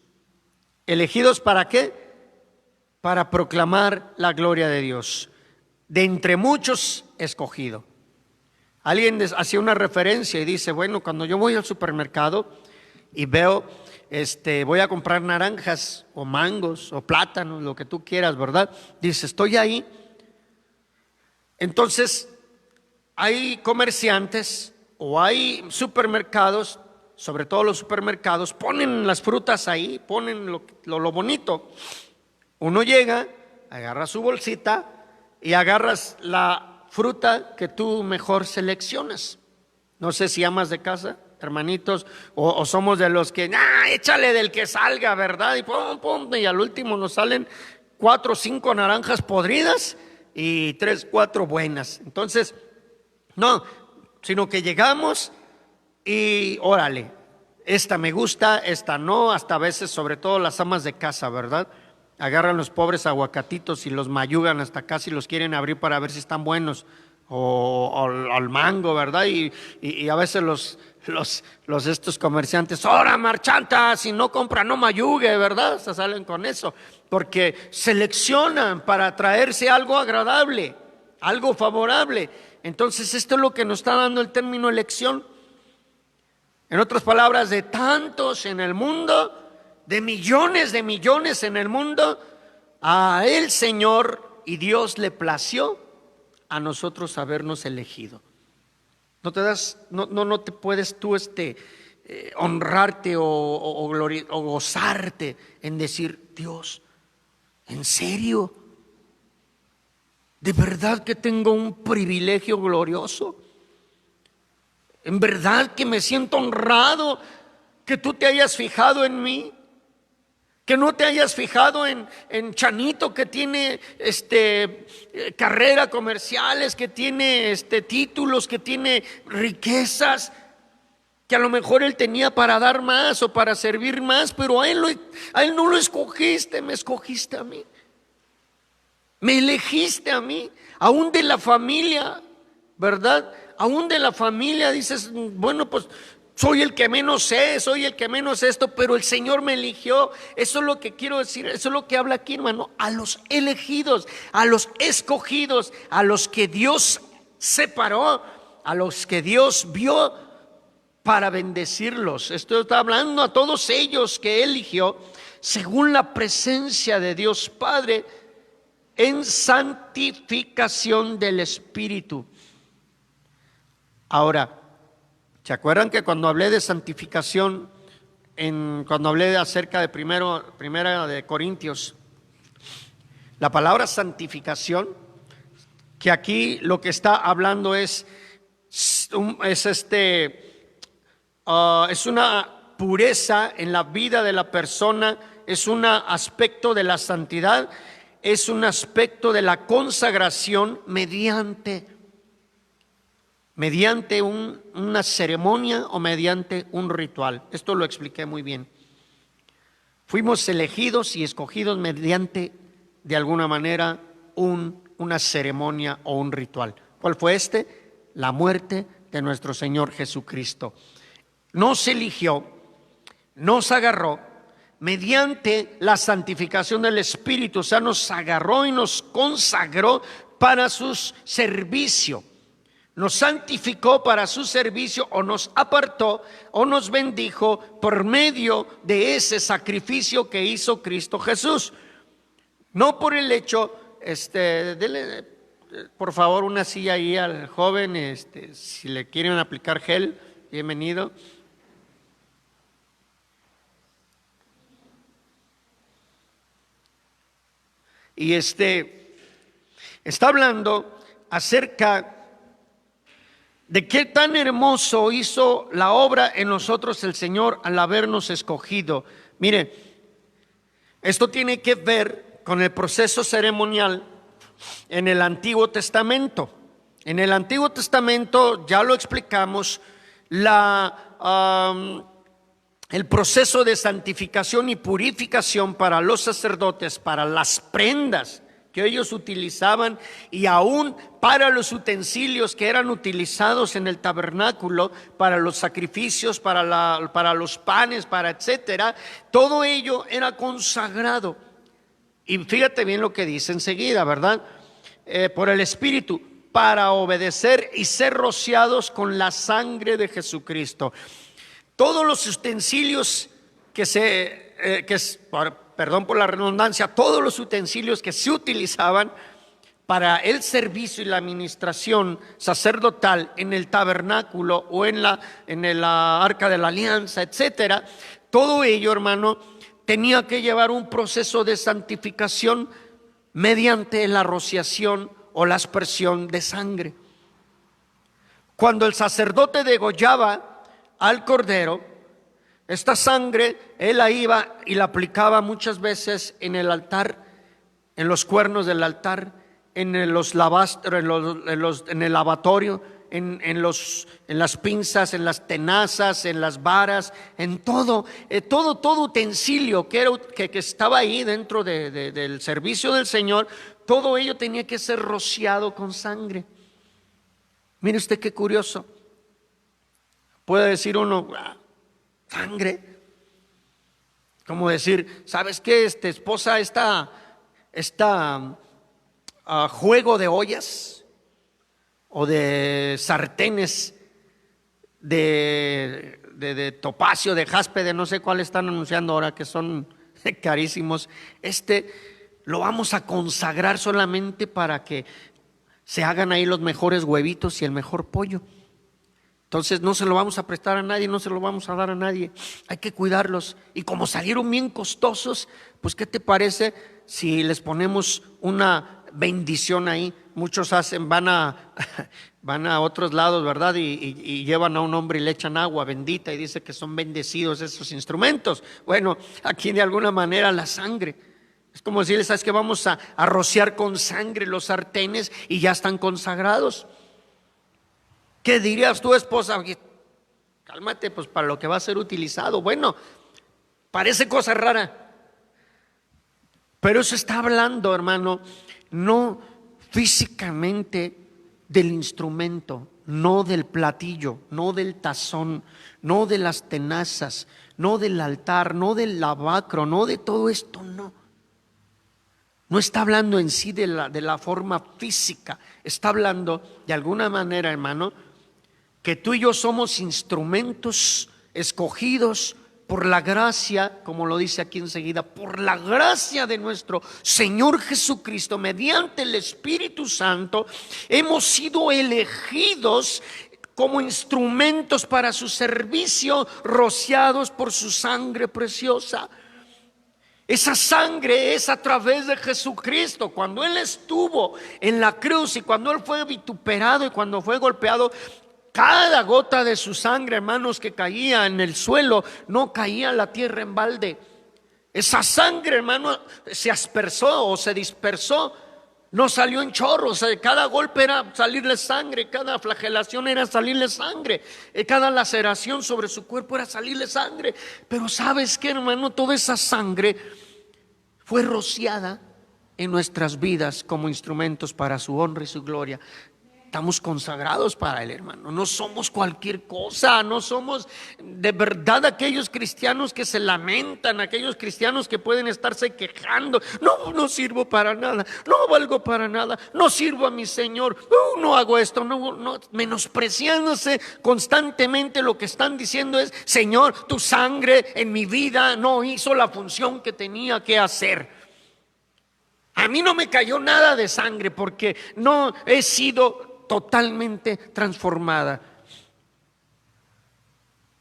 ¿Elegidos para qué? Para proclamar la gloria de Dios. De entre muchos escogido. Alguien hacía una referencia y dice: bueno, cuando yo voy al supermercado y veo, voy a comprar naranjas o mangos o plátanos, lo que tú quieras, ¿verdad? Dice, estoy ahí. Entonces, hay comerciantes o hay supermercados, sobre todo los supermercados, ponen las frutas ahí, ponen lo bonito. Uno llega, agarra su bolsita y agarras la fruta que tú mejor seleccionas. No sé si amas de casa, hermanitos, o somos de los que, échale del que salga, ¿verdad? Y pum, y al último nos salen 4 o 5 naranjas podridas y 3 o 4 buenas. Entonces, no, sino que llegamos y órale, esta me gusta, esta no, hasta a veces, sobre todo las amas de casa, ¿verdad? Agarran los pobres aguacatitos y los mayugan hasta casi los quieren abrir para ver si están buenos, o al mango, ¿verdad? Y a veces los estos comerciantes, ¡ahora marchanta! Si no compra, no mayugue, ¿verdad? Se salen con eso, porque seleccionan para traerse algo agradable, algo favorable. Entonces esto es lo que nos está dando el término elección. En otras palabras, de tantos en el mundo, de millones en el mundo, a el Señor y Dios le plació a nosotros habernos elegido. No te puedes tú honrarte o gozarte en decir, Dios, ¿en serio? ¿De verdad que tengo un privilegio glorioso? ¿En verdad que me siento honrado que tú te hayas fijado en mí? Que no te hayas fijado en Chanito, que tiene carreras comerciales, que tiene títulos, que tiene riquezas, que a lo mejor él tenía para dar más o para servir más, pero a él no lo escogiste, me escogiste a mí. Me elegiste a mí, aún de la familia, ¿verdad? Aún de la familia dices, bueno, pues soy el que menos sé, soy el que menos esto, pero el Señor me eligió. Eso es lo que quiero decir, eso es lo que habla aquí, hermano. A los elegidos, a los escogidos, a los que Dios separó, a los que Dios vio para bendecirlos. Esto está hablando a todos ellos que eligió según la presencia de Dios Padre en santificación del Espíritu. Ahora, ¿se acuerdan que cuando hablé de santificación, cuando hablé acerca de primera de Corintios, la palabra santificación, que aquí lo que está hablando es una pureza en la vida de la persona, es un aspecto de la santidad, es un aspecto de la consagración mediante una ceremonia o mediante un ritual. Esto lo expliqué muy bien. Fuimos elegidos y escogidos mediante, de alguna manera, una ceremonia o un ritual. ¿Cuál fue La muerte de nuestro Señor Jesucristo. Nos eligió, nos agarró mediante la santificación del Espíritu, o sea, nos agarró y nos consagró para su servicio. Nos santificó para su servicio, o nos apartó o nos bendijo por medio de ese sacrificio que hizo Cristo Jesús. No por el hecho, dele por favor una silla ahí al joven, si le quieren aplicar gel, bienvenido. Y está hablando acerca de qué tan hermoso hizo la obra en nosotros el Señor al habernos escogido. Mire, esto tiene que ver con el proceso ceremonial en el Antiguo Testamento. En el Antiguo Testamento, ya lo explicamos, el proceso de santificación y purificación para los sacerdotes, para las prendas que ellos utilizaban, y aún para los utensilios que eran utilizados en el tabernáculo, para los sacrificios, para los panes, para etcétera, todo ello era consagrado. Y fíjate bien lo que dice enseguida, ¿verdad? Por el Espíritu, para obedecer y ser rociados con la sangre de Jesucristo. Todos los utensilios perdón por la redundancia, todos los utensilios que se utilizaban para el servicio y la administración sacerdotal en el tabernáculo o en la arca de la alianza, etcétera, todo ello, hermano, tenía que llevar un proceso de santificación mediante la rociación o la aspersión de sangre. Cuando el sacerdote degollaba al cordero, esta sangre él la iba y la aplicaba muchas veces en el altar, en los cuernos del altar, en el lavatorio, en las pinzas, en las tenazas, en las varas, en todo utensilio que estaba ahí dentro del servicio del Señor. Todo ello tenía que ser rociado con sangre. Mire usted qué curioso. Puede decir uno, sangre. Como decir, ¿sabes qué? Esposa, juego de ollas o de sartenes de topacio, de jaspe, de no sé cuál están anunciando ahora, que son carísimos. Lo vamos a consagrar solamente para que se hagan ahí los mejores huevitos y el mejor pollo. Entonces no se lo vamos a prestar a nadie, no se lo vamos a dar a nadie. Hay que cuidarlos. Y como salieron bien costosos, pues ¿qué te parece si les ponemos una bendición ahí? Muchos van a otros lados, ¿verdad? Y llevan a un hombre y le echan agua bendita y dice que son bendecidos esos instrumentos. Bueno, aquí de alguna manera la sangre. Es como decirles, ¿sabes qué? Vamos a rociar con sangre los sartenes y ya están consagrados. ¿Qué dirías tú, esposa? Cálmate, pues para lo que va a ser utilizado. Bueno, parece cosa rara, pero eso está hablando, hermano, no físicamente del instrumento, no del platillo, no del tazón, no de las tenazas, no del altar, no del lavacro, no de todo esto, no. No está hablando en sí de la forma física, está hablando de alguna manera, hermano, que tú y yo somos instrumentos escogidos por la gracia, como lo dice aquí enseguida, por la gracia de nuestro Señor Jesucristo, mediante el Espíritu Santo, hemos sido elegidos como instrumentos para su servicio, rociados por su sangre preciosa. Esa sangre es a través de Jesucristo. Cuando Él estuvo en la cruz y cuando Él fue vituperado y cuando fue golpeado, cada gota de su sangre, hermanos, que caía en el suelo, no caía en la tierra en balde. Esa sangre, hermano, se aspersó o se dispersó, no salió en chorros. Cada golpe era salirle sangre, cada flagelación era salirle sangre, cada laceración sobre su cuerpo era salirle sangre. Pero ¿sabes qué, hermano? Toda esa sangre fue rociada en nuestras vidas como instrumentos para su honra y su gloria. Estamos consagrados para Él, hermano. No somos cualquier cosa. No somos de verdad aquellos cristianos que se lamentan, aquellos cristianos que pueden estarse quejando. No sirvo para nada, no valgo para nada, no sirvo a mi Señor, no hago esto, no, menospreciándose constantemente. Lo que están diciendo es: Señor, tu sangre en mi vida no hizo la función que tenía que hacer. A mí no me cayó nada de sangre porque no he sido totalmente transformada.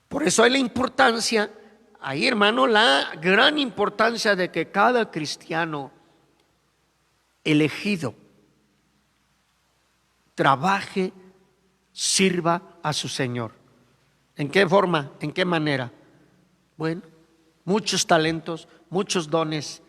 Por eso hay la importancia, ahí, hermano, la gran importancia de que cada cristiano elegido trabaje, sirva a su Señor. ¿En qué forma? ¿En qué manera? Bueno, muchos talentos, muchos dones.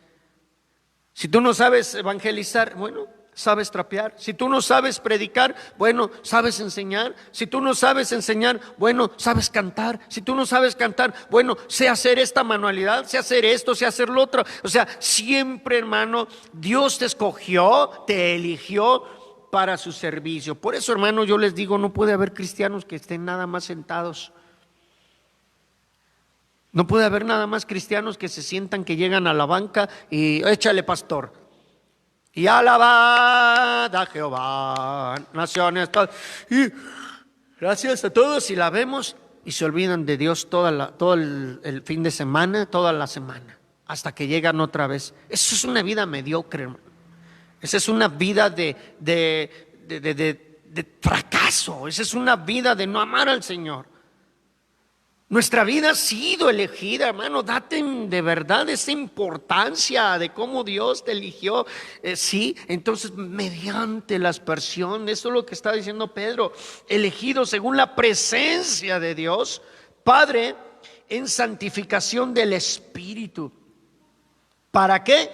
Si tú no sabes evangelizar, bueno, sabes trapear. Si tú no sabes predicar, bueno, sabes enseñar. Si tú no sabes enseñar, bueno, sabes cantar. Si tú no sabes cantar, bueno, sé hacer esta manualidad, sé hacer esto, sé hacer lo otro. O sea, siempre, hermano, Dios te escogió, te eligió para su servicio. Por eso, hermano, yo les digo, no puede haber cristianos que estén nada más sentados. No puede haber nada más cristianos que se sientan, que llegan a la banca y échale, pastor. Y alabad a Jehová, naciones, y gracias a todos, y la vemos y se olvidan de Dios todo el fin de semana, toda la semana, hasta que llegan otra vez. Eso es una vida mediocre, hermano. Esa es una vida de fracaso. Esa es una vida de no amar al Señor. Nuestra vida ha sido elegida, hermano. Date de verdad esa importancia de cómo Dios te eligió. Sí, entonces mediante la aspersión, eso es lo que está diciendo Pedro, elegido según la presencia de Dios, Padre, en santificación del Espíritu. ¿Para qué?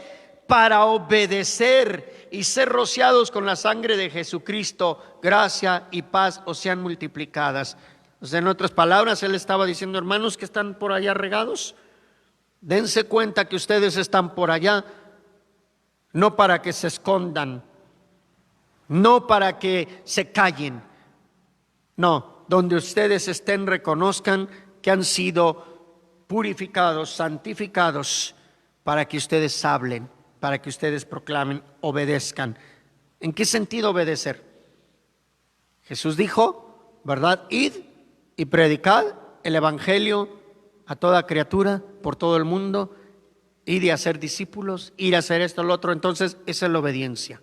Para obedecer y ser rociados con la sangre de Jesucristo, gracia y paz os sean multiplicadas. O sea, en otras palabras, él estaba diciendo: hermanos que están por allá regados, dense cuenta que ustedes están por allá, no para que se escondan, no para que se callen, no, donde ustedes estén reconozcan que han sido purificados, santificados, para que ustedes hablen, para que ustedes proclamen, obedezcan. ¿En qué sentido obedecer? Jesús dijo, ¿verdad? Id y predicad el evangelio a toda criatura por todo el mundo, id y hacer discípulos, ir a hacer esto, lo otro. Entonces esa es la obediencia.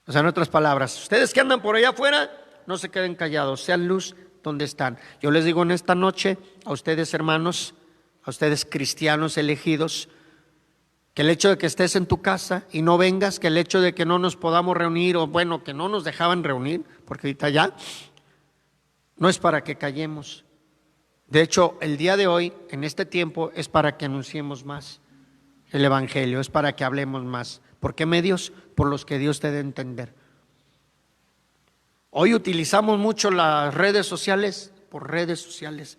O sea, en otras palabras, ustedes que andan por allá afuera, no se queden callados, sean luz donde están. Yo les digo en esta noche a ustedes, hermanos, a ustedes cristianos elegidos, que el hecho de que estés en tu casa y no vengas, que el hecho de que no nos podamos reunir, o bueno, que no nos dejaban reunir, porque ahorita ya, no es para que callemos. De hecho, el día de hoy, en este tiempo, es para que anunciemos más el evangelio, es para que hablemos más. ¿Por qué medios? Por los que Dios te dé a entender. Hoy utilizamos mucho las redes sociales, por redes sociales,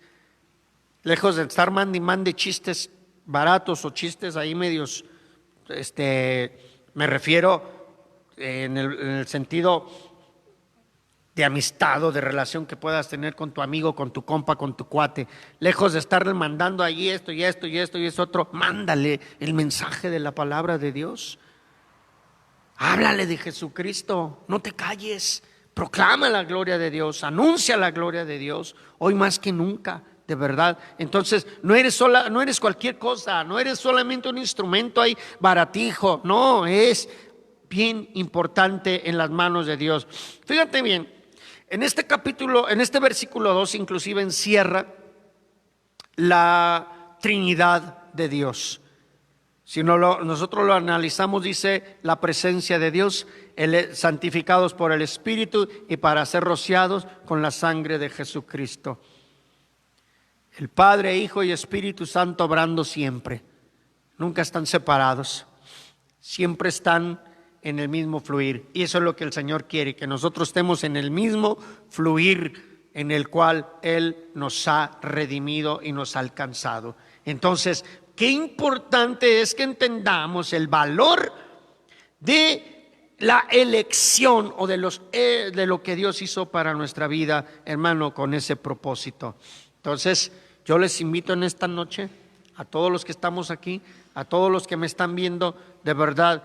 lejos de estar mande chistes baratos o chistes ahí medios, me refiero en el sentido de amistad o de relación que puedas tener con tu amigo, con tu compa, con tu cuate, lejos de estarle mandando ahí esto y esto y esto y eso otro, mándale el mensaje de la palabra de Dios, háblale de Jesucristo, no te calles, proclama la gloria de Dios, anuncia la gloria de Dios, hoy más que nunca, de verdad. Entonces no eres cualquier cosa, no eres solamente un instrumento ahí baratijo, no, es bien importante en las manos de Dios. Fíjate bien, en este capítulo, en este versículo 2 inclusive encierra la Trinidad de Dios. Si nosotros lo analizamos, dice la presencia de Dios, santificados por el Espíritu y para ser rociados con la sangre de Jesucristo. El Padre, Hijo y Espíritu Santo obrando siempre, nunca están separados, siempre están en el mismo fluir. Y eso es lo que el Señor quiere, que nosotros estemos en el mismo fluir en el cual Él nos ha redimido y nos ha alcanzado. Entonces, qué importante es que entendamos el valor de la elección o de lo que Dios hizo para nuestra vida, hermano, con ese propósito. Entonces, yo les invito en esta noche a todos los que estamos aquí, a todos los que me están viendo, de verdad,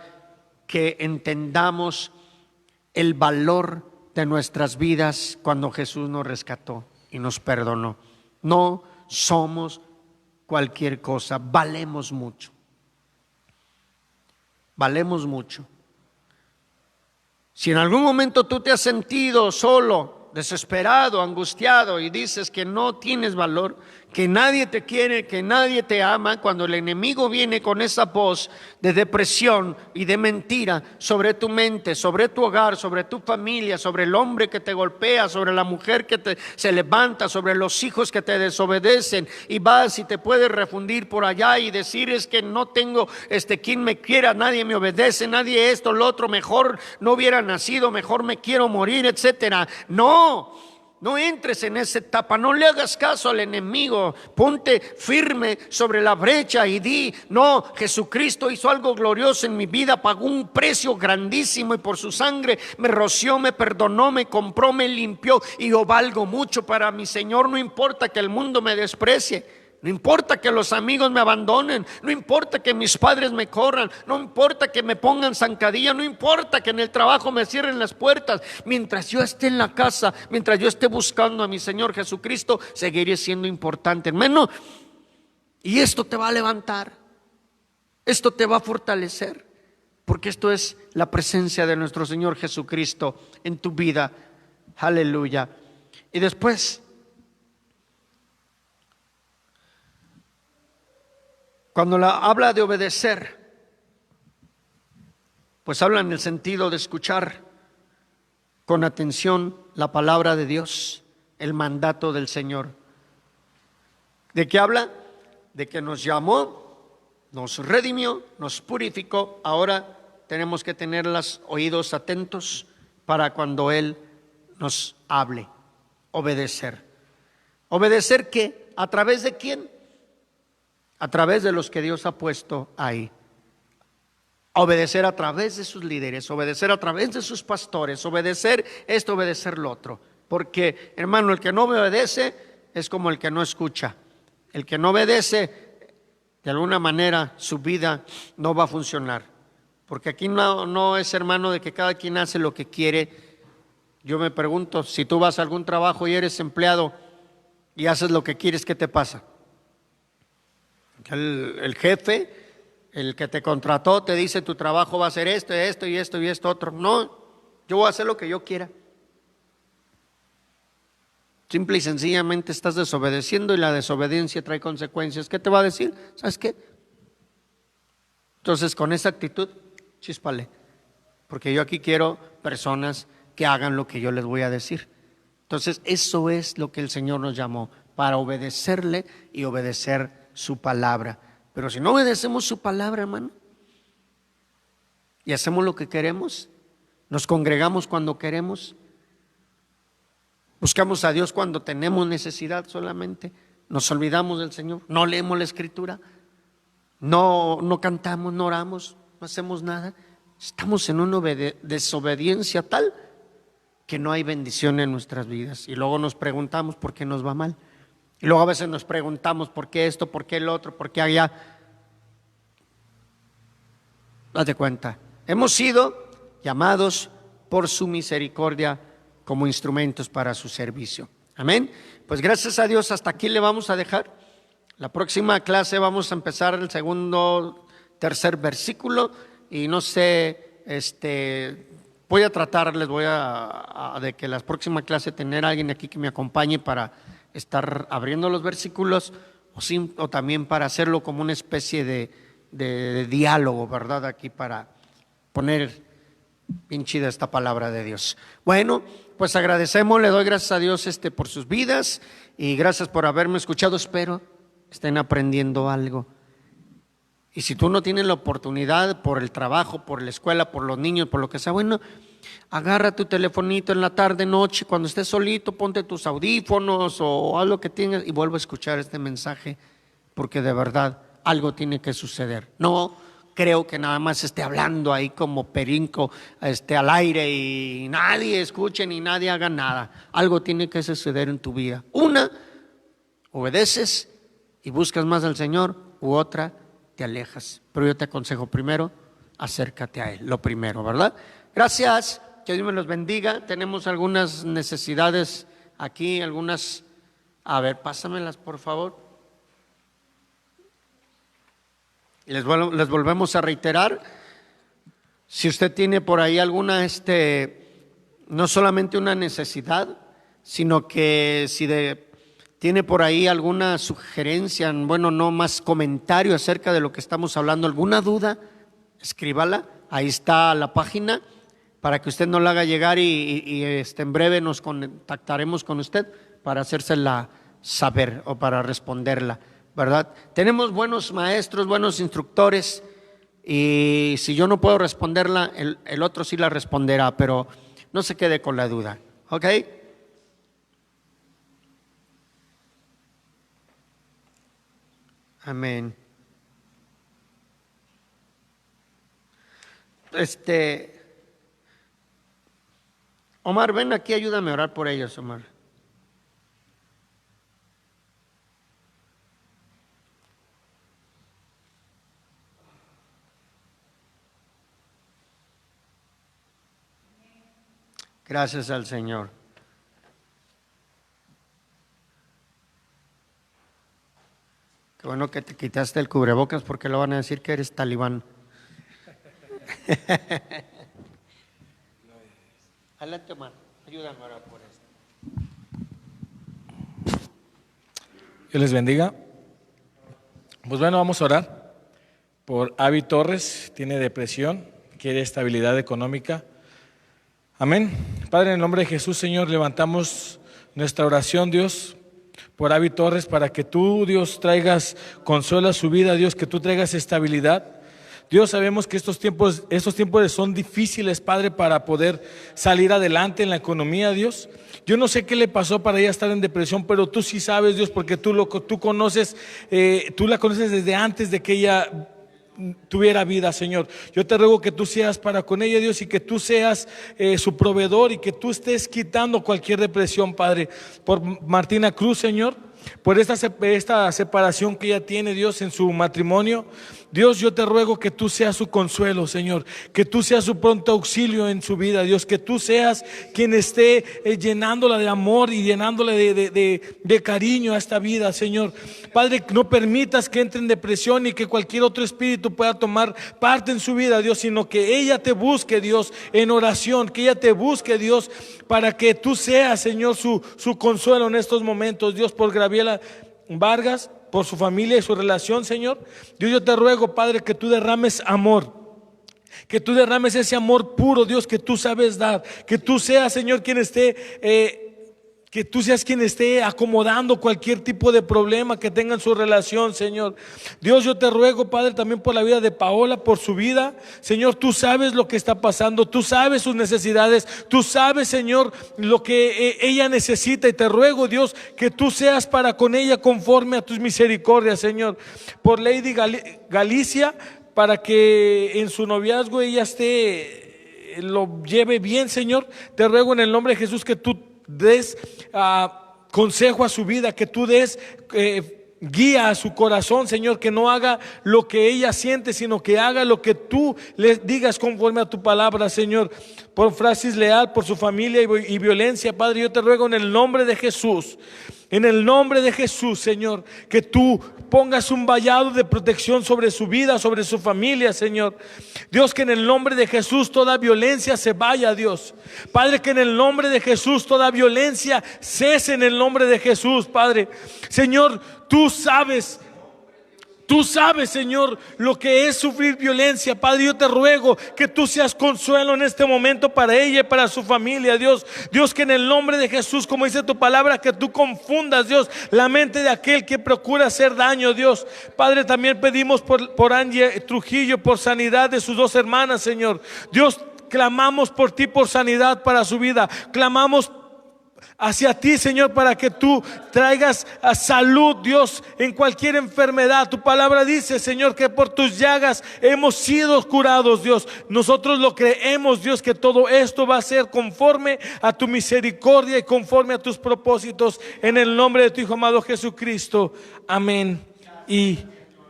que entendamos el valor de nuestras vidas cuando Jesús nos rescató y nos perdonó. No somos cualquier cosa, valemos mucho. Valemos mucho. Si en algún momento tú te has sentido solo, desesperado, angustiado y dices que no tienes valor, que nadie te quiere, que nadie te ama, cuando el enemigo viene con esa voz de depresión y de mentira sobre tu mente, sobre tu hogar, sobre tu familia, sobre el hombre que te golpea, sobre la mujer que se levanta, sobre los hijos que te desobedecen, y vas y te puedes refundir por allá y decir: es que no tengo quien me quiera, nadie me obedece, nadie esto, lo otro, mejor no hubiera nacido, mejor me quiero morir, etcétera. No entres en esa etapa, no le hagas caso al enemigo, ponte firme sobre la brecha y di: no, Jesucristo hizo algo glorioso en mi vida, pagó un precio grandísimo y por su sangre me roció, me perdonó, me compró, me limpió y yo valgo mucho para mi Señor. No importa que el mundo me desprecie, no importa que los amigos me abandonen, no importa que mis padres me corran, no importa que me pongan zancadilla, no importa que en el trabajo me cierren las puertas. Mientras yo esté en la casa, mientras yo esté buscando a mi Señor Jesucristo, seguiré siendo importante, hermano. Y esto te va a levantar, esto te va a fortalecer, porque esto es la presencia de nuestro Señor Jesucristo en tu vida. Aleluya. Y después, cuando habla de obedecer, pues habla en el sentido de escuchar con atención la palabra de Dios, el mandato del Señor. ¿De qué habla? De que nos llamó, nos redimió, nos purificó, ahora tenemos que tener los oídos atentos para cuando Él nos hable. Obedecer. ¿Obedecer qué? ¿A través de quién? A través de los que Dios ha puesto ahí. Obedecer a través de sus líderes, obedecer a través de sus pastores, obedecer esto, obedecer lo otro. Porque, hermano, el que no obedece es como el que no escucha. El que no obedece, de alguna manera, su vida no va a funcionar. Porque aquí no es, hermano, de que cada quien hace lo que quiere. Yo me pregunto, si tú vas a algún trabajo y eres empleado y haces lo que quieres, ¿qué te pasa? El jefe, el que te contrató, te dice tu trabajo va a ser esto, esto y esto y esto otro. No, yo voy a hacer lo que yo quiera. Simple y sencillamente estás desobedeciendo y la desobediencia trae consecuencias. ¿Qué te va a decir? ¿Sabes qué? Entonces, con esa actitud, chíspale. Porque yo aquí quiero personas que hagan lo que yo les voy a decir. Entonces, eso es lo que el Señor nos llamó, para obedecerle y obedecer su palabra. Pero si no obedecemos su palabra, hermano, y hacemos lo que queremos, nos congregamos cuando queremos, buscamos a Dios cuando tenemos necesidad solamente, nos olvidamos del Señor, no leemos la Escritura, no cantamos, no oramos, no hacemos nada, estamos en una desobediencia tal que no hay bendición en nuestras vidas. Y luego nos preguntamos por qué nos va mal. Y luego a veces nos preguntamos por qué esto, por qué el otro, por qué allá. Date cuenta, hemos sido llamados por su misericordia como instrumentos para su servicio. Amén. Pues gracias a Dios, hasta aquí le vamos a dejar. La próxima clase vamos a empezar el segundo, tercer versículo. Y no sé, voy a tratar, de que la próxima clase tener a alguien aquí que me acompañe para estar abriendo los versículos o también para hacerlo como una especie de diálogo, ¿verdad? Aquí para poner bien chida esta palabra de Dios. Bueno, pues agradecemos, le doy gracias a Dios por sus vidas y gracias por haberme escuchado. Espero estén aprendiendo algo. Y si tú no tienes la oportunidad por el trabajo, por la escuela, por los niños, por lo que sea, bueno, agarra tu telefonito en la tarde, noche, cuando estés solito, ponte tus audífonos o haz lo que tengas y vuelve a escuchar este mensaje, porque de verdad algo tiene que suceder. No creo que nada más esté hablando ahí como perinco al aire y nadie escuche ni nadie haga nada. Algo tiene que suceder en tu vida. Una, obedeces y buscas más al Señor, u otra, te alejas. Pero yo te aconsejo primero, acércate a Él, lo primero, ¿verdad? Gracias, que Dios me los bendiga. Tenemos algunas necesidades aquí, algunas, a ver, pásamelas por favor. Les volvemos a reiterar, si usted tiene por ahí alguna, no solamente una necesidad, sino que si tiene por ahí alguna sugerencia, bueno, no más comentario acerca de lo que estamos hablando, alguna duda, escríbala, ahí está la página, para que usted nos la haga llegar y en breve nos contactaremos con usted para hacérsela saber o para responderla, ¿verdad? Tenemos buenos maestros, buenos instructores y si yo no puedo responderla, el otro sí la responderá, pero no se quede con la duda, ¿ok? Amén. Omar, ven aquí, ayúdame a orar por ellos, Omar. Gracias al Señor. Qué bueno que te quitaste el cubrebocas porque lo van a decir que eres talibán. Adelante, Omar, ayúdame a orar por esto. Dios les bendiga. Pues bueno, vamos a orar por Avi Torres, tiene depresión, quiere estabilidad económica. Amén. Padre, en el nombre de Jesús, Señor, levantamos nuestra oración, Dios, por Avi Torres, para que tú, Dios, traigas consuelo a su vida, Dios, que tú traigas estabilidad. Dios, sabemos que estos tiempos son difíciles, Padre, para poder salir adelante en la economía, Dios. Yo no sé qué le pasó para ella estar en depresión, pero tú sí sabes, Dios, porque tú conoces, tú la conoces desde antes de que ella tuviera vida, Señor. Yo te ruego que tú seas para con ella, Dios, y que tú seas su proveedor, y que tú estés quitando cualquier depresión, Padre, por Martina Cruz, Señor, por esta separación que ella tiene, Dios, en su matrimonio. Dios, yo te ruego que tú seas su consuelo, Señor, que tú seas su pronto auxilio en su vida, Dios, que tú seas quien esté llenándola de amor y llenándola de cariño a esta vida, Señor. Padre, no permitas que entre en depresión y que cualquier otro espíritu pueda tomar parte en su vida, Dios, sino que ella te busque, Dios, en oración, que ella te busque, Dios, para que tú seas, Señor, su consuelo en estos momentos, Dios, por Graviela Vargas, por su familia y su relación, Señor. Dios, yo te ruego, Padre, que tú derrames amor, que tú derrames ese amor puro, Dios, que tú sabes dar, que tú seas, Señor, que tú seas quien esté acomodando cualquier tipo de problema que tenga en su relación, Señor. Dios, yo te ruego, Padre, también por la vida de Paola, por su vida, Señor. Tú sabes lo que está pasando, tú sabes sus necesidades, tú sabes, Señor, lo que ella necesita, y te ruego, Dios, que tú seas para con ella conforme a tus misericordias, Señor. Por Lady Galicia, para que en su noviazgo ella lo lleve bien, Señor. Te ruego en el nombre de Jesús que tú des consejo a su vida, que tú des guía a su corazón, Señor, que no haga lo que ella siente, sino que haga lo que tú le digas conforme a tu palabra, Señor. Por Francis Leal, por su familia y violencia, Padre, yo te ruego en el nombre de Jesús, en el nombre de Jesús, Señor, que tú pongas un vallado de protección sobre su vida, sobre su familia, Señor. Dios, que en el nombre de Jesús toda violencia se vaya, Dios. Padre, que en el nombre de Jesús toda violencia cese en el nombre de Jesús, Padre. Señor, tú sabes, Señor, lo que es sufrir violencia. Padre, yo te ruego que tú seas consuelo en este momento para ella y para su familia, Dios. Dios, que en el nombre de Jesús, como dice tu palabra, que tú confundas, Dios, la mente de aquel que procura hacer daño, Dios. Padre, también pedimos por Angie Trujillo, por sanidad de sus dos hermanas, Señor. Dios, clamamos por ti, por sanidad para su vida. Clamamos hacia ti, Señor, para que tú traigas a salud, Dios, en cualquier enfermedad. Tu palabra dice, Señor, que por tus llagas hemos sido curados, Dios. Nosotros lo creemos, Dios, que todo esto va a ser conforme a tu misericordia y conforme a tus propósitos, en el nombre de tu Hijo amado Jesucristo. Amén y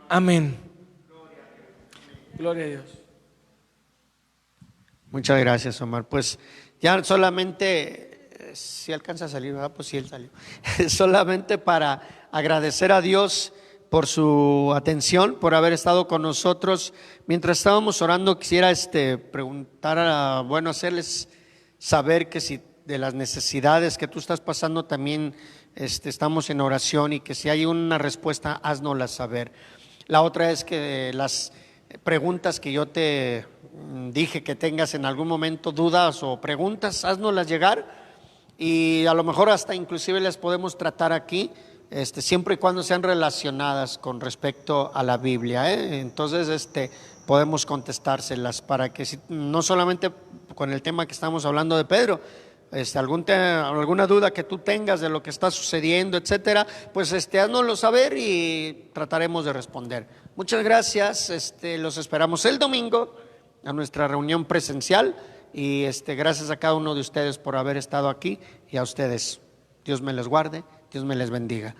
amén. Gloria a Dios. Muchas gracias, Omar. Pues ya solamente, si alcanza a salir, ¿verdad? Pues sí, él salió. Solamente para agradecer a Dios por su atención, por haber estado con nosotros. Mientras estábamos orando, quisiera preguntar, hacerles saber que si de las necesidades que tú estás pasando también estamos en oración, y que si hay una respuesta, háznosla saber. La otra es que las preguntas que yo te dije que tengas en algún momento, dudas o preguntas, háznoslas llegar, y a lo mejor hasta inclusive las podemos tratar aquí, siempre y cuando sean relacionadas con respecto a la Biblia, Entonces podemos contestárselas, para que no solamente con el tema que estamos hablando de Pedro, alguna duda que tú tengas de lo que está sucediendo, etcétera, pues háznoslo saber y trataremos de responder. Muchas gracias, los esperamos el domingo a nuestra reunión presencial, y gracias a cada uno de ustedes por haber estado aquí, y a ustedes, Dios me les guarde, Dios me les bendiga.